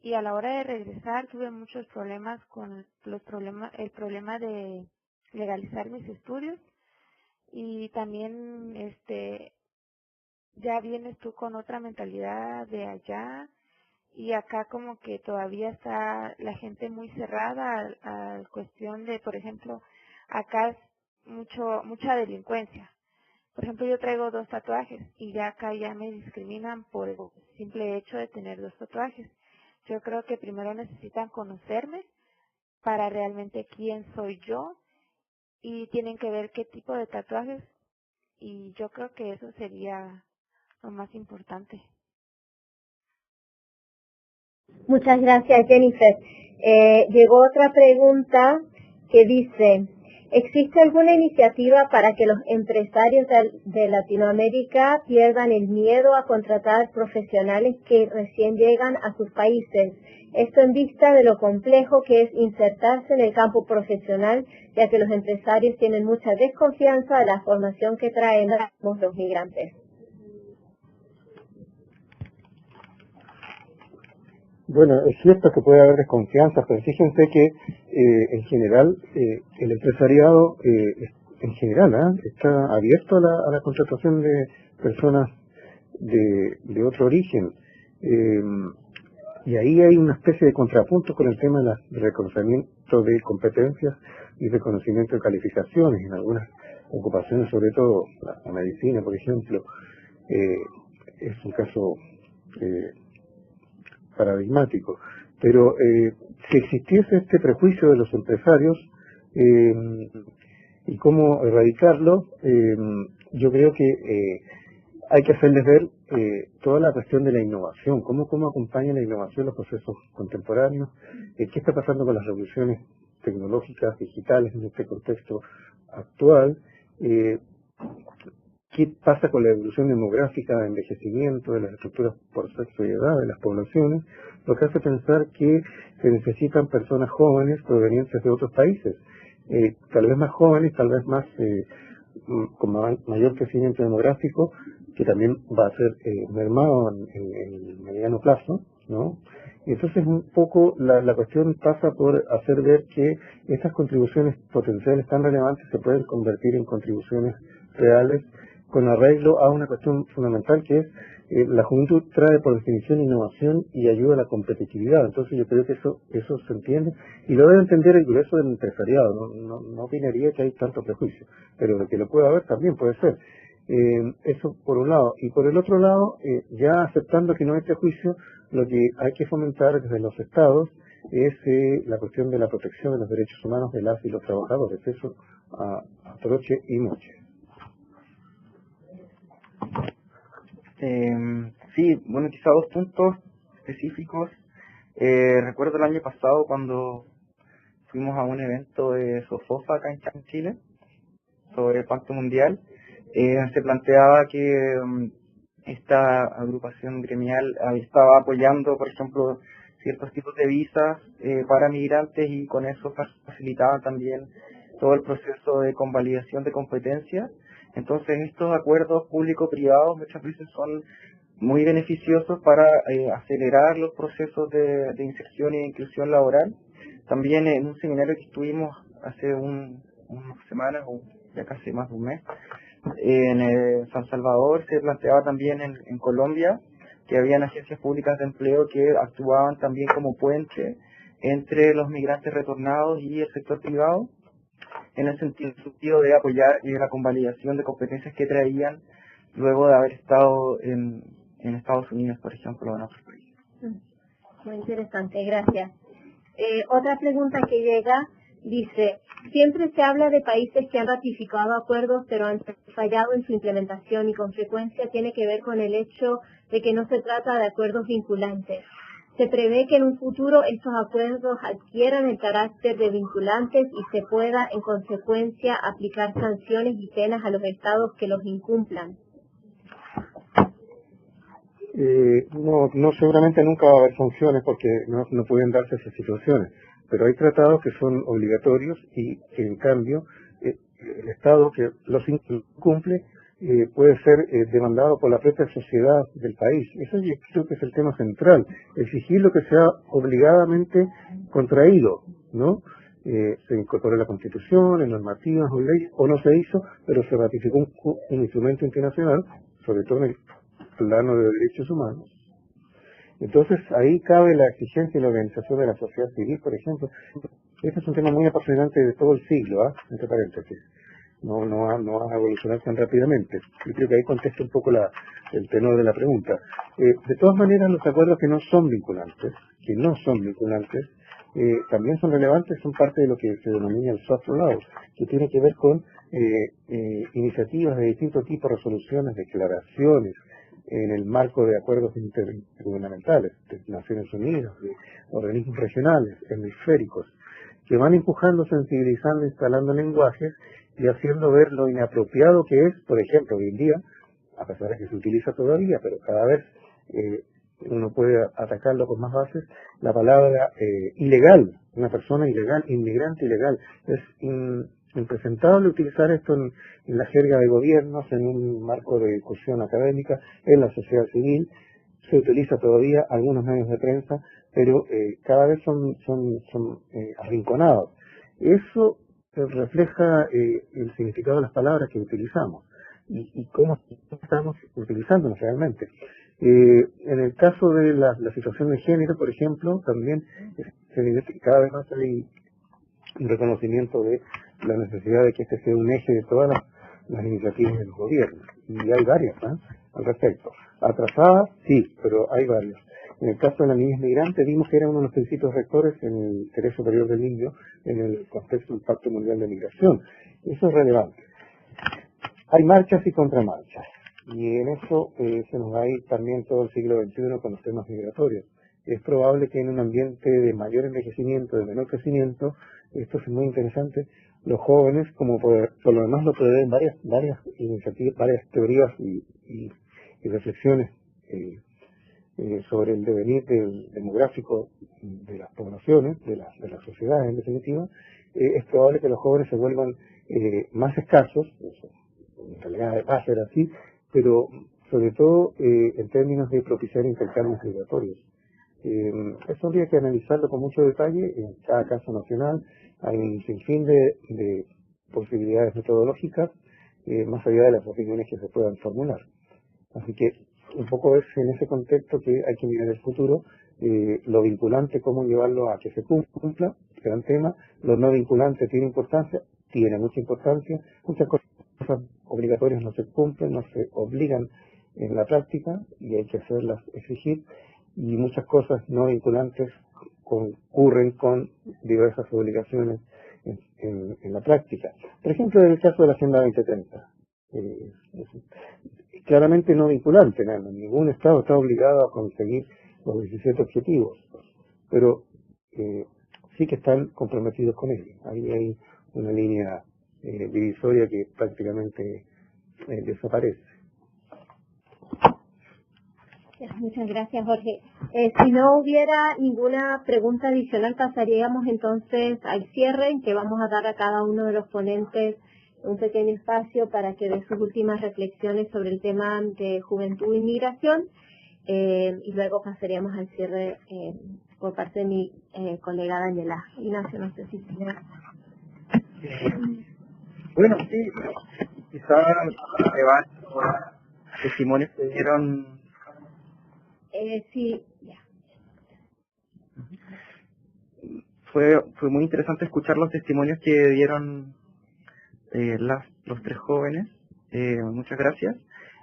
S3: y a la hora de regresar tuve muchos problemas con el problema de legalizar mis estudios, y también ya vienes tú con otra mentalidad de allá, y acá como que todavía está la gente muy cerrada a cuestión de, por ejemplo, acá es mucha delincuencia. Por ejemplo, yo traigo 2 tatuajes y ya acá ya me discriminan por el simple hecho de tener 2 tatuajes. Yo creo que primero necesitan conocerme para realmente quién soy yo y tienen que ver qué tipo de tatuajes y yo creo que eso sería lo más importante.
S1: Muchas gracias, Jennifer. Llegó otra pregunta que dice, ¿existe alguna iniciativa para que los empresarios de Latinoamérica pierdan el miedo a contratar profesionales que recién llegan a sus países? Esto en vista de lo complejo que es insertarse en el campo profesional, ya que los empresarios tienen mucha desconfianza de la formación que traen los migrantes.
S2: Bueno, es cierto que puede haber desconfianza, pero fíjense que en general el empresariado en general está abierto a la contratación de personas de otro origen. Y ahí hay una especie de contrapunto con el tema del reconocimiento de competencias y reconocimiento de calificaciones en algunas ocupaciones, sobre todo la medicina, por ejemplo, es un caso paradigmático. Pero si existiese este prejuicio de los empresarios y cómo erradicarlo, yo creo que hay que hacerles ver toda la cuestión de la innovación, cómo acompaña la innovación los procesos contemporáneos, qué está pasando con las revoluciones tecnológicas, digitales en este contexto actual, qué pasa con la evolución demográfica de envejecimiento de las estructuras por sexo y edad de las poblaciones, lo que hace pensar que se necesitan personas jóvenes provenientes de otros países, tal vez más jóvenes, tal vez más con mayor crecimiento demográfico, que también va a ser mermado en el mediano plazo, ¿no? Y entonces un poco la cuestión pasa por hacer ver que estas contribuciones potenciales tan relevantes se pueden convertir en contribuciones reales con arreglo a una cuestión fundamental que es la juventud trae por definición innovación y ayuda a la competitividad. Entonces yo creo que eso se entiende y lo debe entender el grueso del empresariado. No opinaría que hay tanto prejuicio, pero de que lo pueda haber también puede ser. Eso por un lado. Y por el otro lado, ya aceptando que no hay prejuicio, lo que hay que fomentar desde los estados es la cuestión de la protección de los derechos humanos de las y los trabajadores. Eso a troche y moche.
S7: Sí, bueno, quizá dos puntos específicos. Recuerdo el año pasado cuando fuimos a un evento de SOFOFA acá en Chile sobre el Pacto Mundial. Se planteaba que esta agrupación gremial estaba apoyando, por ejemplo, ciertos tipos de visas para migrantes y con eso facilitaba también todo el proceso de convalidación de competencias. Entonces estos acuerdos público-privados muchas veces son muy beneficiosos para acelerar los procesos de inserción e inclusión laboral. También en un seminario que estuvimos hace unas semanas, o ya casi más de un mes, en San Salvador se planteaba también en Colombia que habían agencias públicas de empleo que actuaban también como puente entre los migrantes retornados y el sector privado, en el sentido de apoyar la convalidación de competencias que traían luego de haber estado en Estados Unidos, por ejemplo, o en otros países.
S1: Muy interesante, gracias. Otra pregunta que llega dice, siempre se habla de países que han ratificado acuerdos pero han fallado en su implementación y con frecuencia tiene que ver con el hecho de que no se trata de acuerdos vinculantes. ¿Se prevé que en un futuro estos acuerdos adquieran el carácter de vinculantes y se pueda, en consecuencia, aplicar sanciones y penas a los estados que los incumplan?
S2: No, seguramente nunca va a haber sanciones porque no pueden darse esas situaciones, pero hay tratados que son obligatorios y que en cambio el Estado que los incumple puede ser demandado por la propia sociedad del país. Eso yo creo que es el tema central, exigir lo que sea obligadamente contraído, ¿no? Se incorporó en la Constitución, en normativas o leyes, o no se hizo, pero se ratificó un instrumento internacional, sobre todo en el plano de derechos humanos. Entonces ahí cabe la exigencia y la organización de la sociedad civil, por ejemplo. Este es un tema muy apasionante de todo el siglo, entre paréntesis. no va a evolucionar tan rápidamente. Yo creo que ahí contesta un poco el tenor de la pregunta. De todas maneras, los acuerdos que no son vinculantes, también son relevantes, son parte de lo que se denomina el soft law, que tiene que ver con iniciativas de distintos tipos, resoluciones, declaraciones, en el marco de acuerdos intergubernamentales, de Naciones Unidas, de organismos regionales, hemisféricos, que van empujando, sensibilizando, instalando lenguajes y haciendo ver lo inapropiado que es, por ejemplo, hoy en día, a pesar de que se utiliza todavía, pero cada vez uno puede atacarlo con más bases, la palabra ilegal, una persona ilegal, inmigrante ilegal. Es impresentable utilizar esto en la jerga de gobiernos, en un marco de discusión académica, en la sociedad civil. Se utiliza todavía algunos medios de prensa, pero cada vez son arrinconados. Eso refleja el significado de las palabras que utilizamos y cómo estamos utilizándolas realmente. En el caso de la situación de género, por ejemplo, también se evidencia que cada vez más hay un reconocimiento de la necesidad de que este sea un eje de todas las iniciativas de los gobiernos. Y hay varias al respecto. Atrasadas, sí, pero hay varias. En el caso de la niñez migrante, vimos que era uno de los principios rectores en el interés superior del niño en el contexto del Pacto Mundial de Migración. Eso es relevante. Hay marchas y contramarchas. Y en eso se nos va a ir también todo el siglo XXI con los temas migratorios. Es probable que en un ambiente de mayor envejecimiento, de menor crecimiento, esto es muy interesante, los jóvenes, como por lo demás lo prevén varias iniciativas, varias teorías y reflexiones sobre el devenir demográfico de las poblaciones, de las sociedades en definitiva, es probable que los jóvenes se vuelvan más escasos, en realidad va a ser así, pero sobre todo en términos de propiciar intercambios migratorios. Eso habría que analizarlo con mucho detalle en cada caso nacional. Hay un sinfín de posibilidades metodológicas, más allá de las opiniones que se puedan formular. Así que un poco es en ese contexto que hay que mirar el futuro, lo vinculante, cómo llevarlo a que se cumpla, gran tema. Lo no vinculante tiene mucha importancia, muchas cosas obligatorias no se cumplen, no se obligan en la práctica y hay que hacerlas exigir, y muchas cosas no vinculantes concurren con diversas obligaciones en la práctica. Por ejemplo, en el caso de la Agenda 2030, es claramente no vinculante, ningún Estado está obligado a conseguir los 17 objetivos, pero sí que están comprometidos con ellos. Ahí hay una línea divisoria que prácticamente desaparece.
S1: Muchas gracias, Jorge. Si no hubiera ninguna pregunta adicional, pasaríamos entonces al cierre, en que vamos a dar a cada uno de los ponentes un pequeño espacio para que dé sus últimas reflexiones sobre el tema de juventud y migración, y luego pasaríamos al cierre por parte de mi colega Daniela. Ignacio, no sé si tiene...
S7: Bueno, sí, quizás testimonios que dieron.
S1: Sí, ya.
S7: Fue muy interesante escuchar los testimonios que dieron los tres jóvenes. Muchas gracias.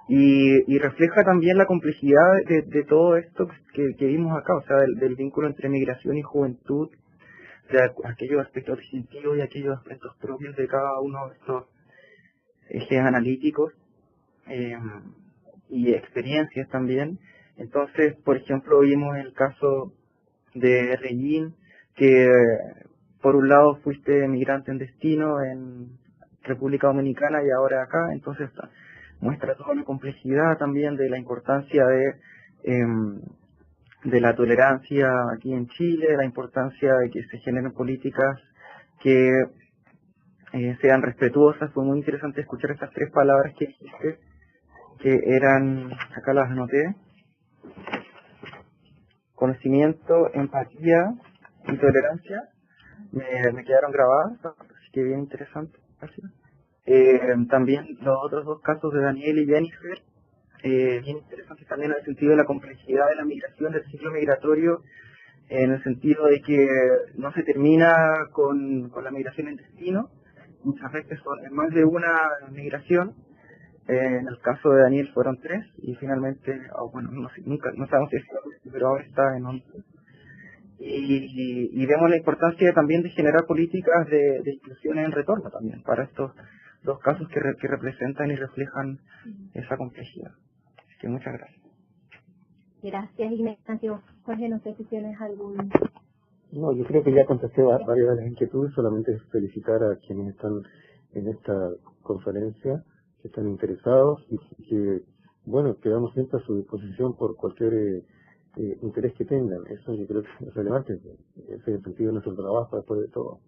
S7: Y refleja también la complejidad de todo esto que vimos acá, o sea, del vínculo entre migración y juventud, de aquellos aspectos distintivos y aquellos aspectos propios de cada uno de estos ejes analíticos y experiencias también. Entonces, por ejemplo, vimos el caso de Regín, que por un lado fuiste migrante en destino en República Dominicana y ahora acá, entonces muestra toda la complejidad también de la importancia de la tolerancia aquí en Chile, la importancia de que se generen políticas que sean respetuosas. Fue muy interesante escuchar estas tres palabras que dijiste, que eran, acá las anoté: conocimiento, empatía y tolerancia. Me quedaron grabadas, así que bien interesante. Gracias. También los otros dos casos de Daniel y Jennifer, bien interesantes también en el sentido de la complejidad de la migración, del ciclo migratorio, en el sentido de que no se termina con la migración en destino, muchas veces son en más de una migración. En el caso de Daniel fueron 3 y finalmente, no sabemos si es, pero ahora está en 11. Y vemos la importancia también de generar políticas de inclusión en retorno también para estos 2 casos que representan y reflejan esa complejidad. Así que muchas gracias.
S1: Gracias, Ignacio. Jorge, no sé si tienes algún...
S2: No, yo creo que ya contesté varias de las inquietudes, solamente felicitar a quienes están en esta conferencia, que están interesados y que, bueno, quedamos siempre a su disposición por cualquier interés que tengan. Eso yo creo que es relevante, ese es el sentido de nuestro trabajo después de todo.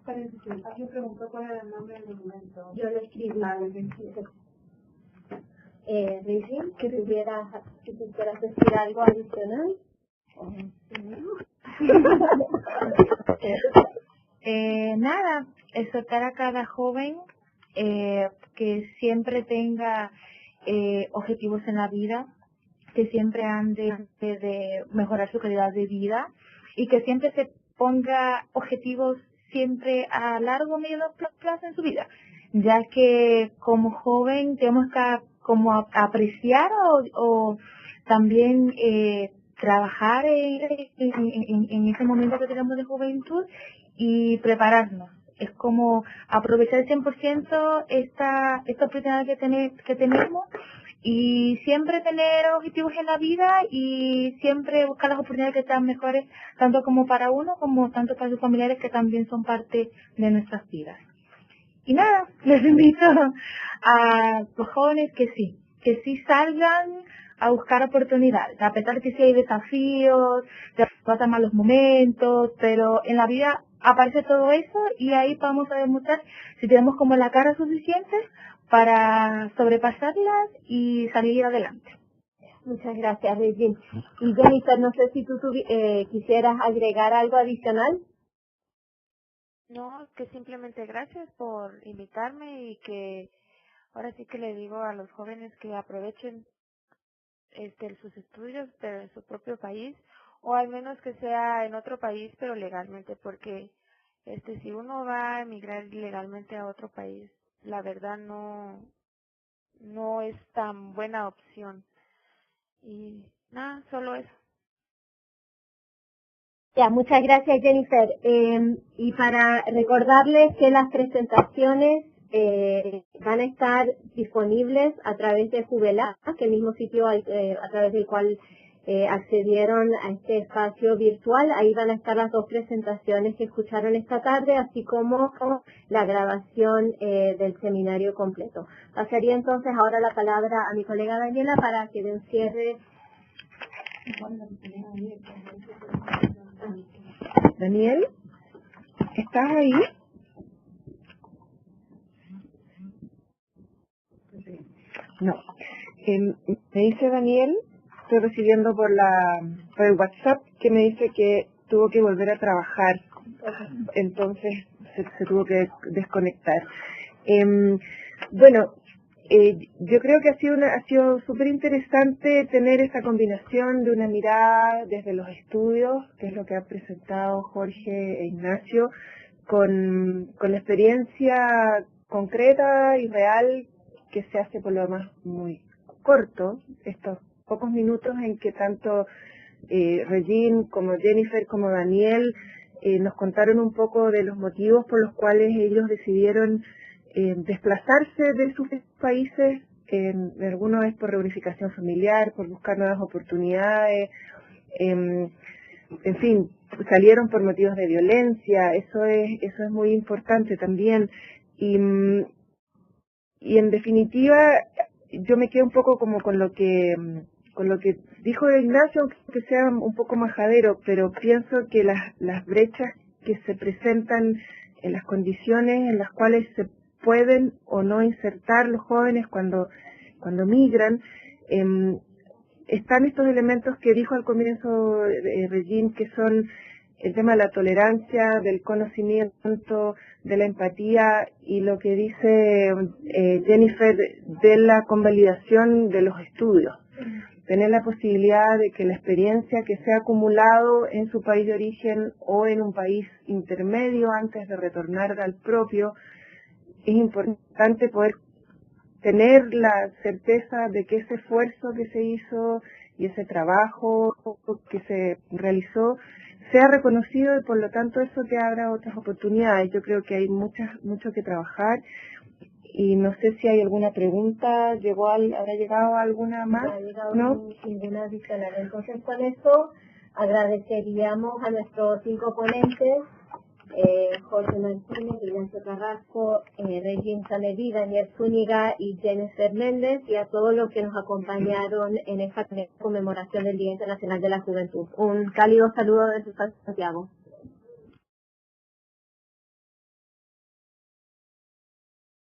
S6: Alguien preguntó cuál era el nombre del documento.
S1: Yo lo escribí. Regine, que quisieras decir algo adicional.
S4: Nada, exhortar a cada joven que siempre tenga objetivos en la vida, que siempre ande de mejorar su calidad de vida y que siempre se ponga objetivos siempre a largo o medio plazo en su vida, ya que como joven tenemos que como apreciar o también trabajar en ese momento que tenemos de juventud y prepararnos. Es como aprovechar el 100% esta oportunidad que tenemos y siempre tener objetivos en la vida y siempre buscar las oportunidades que sean mejores tanto como para uno como tanto para sus familiares que también son parte de nuestras vidas. Y nada, les invito a los jóvenes que sí salgan a buscar oportunidades, a pesar de que sí hay desafíos, que pasan malos momentos, pero en la vida aparece todo eso y ahí vamos a demostrar si tenemos como la cara suficiente para sobrepasarlas y salir adelante.
S1: Muchas gracias, Regine. Y Jennifer, no sé si tú quisieras agregar algo adicional.
S3: No, que simplemente gracias por invitarme y que ahora sí que le digo a los jóvenes que aprovechen sus estudios pero en su propio país o al menos que sea en otro país pero legalmente, porque si uno va a emigrar ilegalmente a otro país, la verdad no es tan buena opción. Y nada, solo eso.
S1: Ya, muchas gracias, Jennifer. Y para recordarles que las presentaciones van a estar disponibles a través de Jubela, que es el mismo sitio a través del cual accedieron a este espacio virtual. Ahí van a estar las 2 presentaciones que escucharon esta tarde, así como la grabación del seminario completo. Pasaría entonces ahora la palabra a mi colega Daniela para que dé un cierre.
S6: Daniel, ¿estás ahí? No. Me dice Daniel, estoy recibiendo por el WhatsApp, que me dice que tuvo que volver a trabajar, entonces se tuvo que desconectar. Yo creo que ha sido súper interesante tener esa combinación de una mirada desde los estudios, que es lo que han presentado Jorge e Ignacio, con la experiencia concreta y real que se hace por lo demás muy corto, estos pocos minutos en que tanto Regine como Jennifer como Daniel nos contaron un poco de los motivos por los cuales ellos decidieron desplazarse de sus países. Algunos es por reunificación familiar, por buscar nuevas oportunidades, en fin, salieron por motivos de violencia. Eso es muy importante también. Y en definitiva, yo me quedo un poco como con lo que dijo Ignacio, aunque sea un poco majadero, pero pienso que las brechas que se presentan en las condiciones en las cuales se pueden o no insertar los jóvenes cuando migran, están estos elementos que dijo al comienzo Regine, que son el tema de la tolerancia, del conocimiento, de la empatía y lo que dice Jennifer de la convalidación de los estudios. tener la posibilidad de que la experiencia que se ha acumulado en su país de origen o en un país intermedio antes de retornar al propio, es importante poder tener la certeza de que ese esfuerzo que se hizo y ese trabajo que se realizó sea reconocido y por lo tanto eso te abra otras oportunidades. Yo creo que hay mucho que trabajar y no sé si hay alguna pregunta. ¿Habrá llegado alguna más?
S1: No ha llegado
S6: ¿No?
S1: ninguna adicional. Entonces con esto agradeceríamos a nuestros 5 ponentes, Jorge Martínez, Ignacio Carrasco, Regín Samedi, Daniel Zúñiga y Jennifer Méndez, y a todos los que nos acompañaron en esta conmemoración del Día Internacional de la Juventud. Un cálido saludo desde Santiago.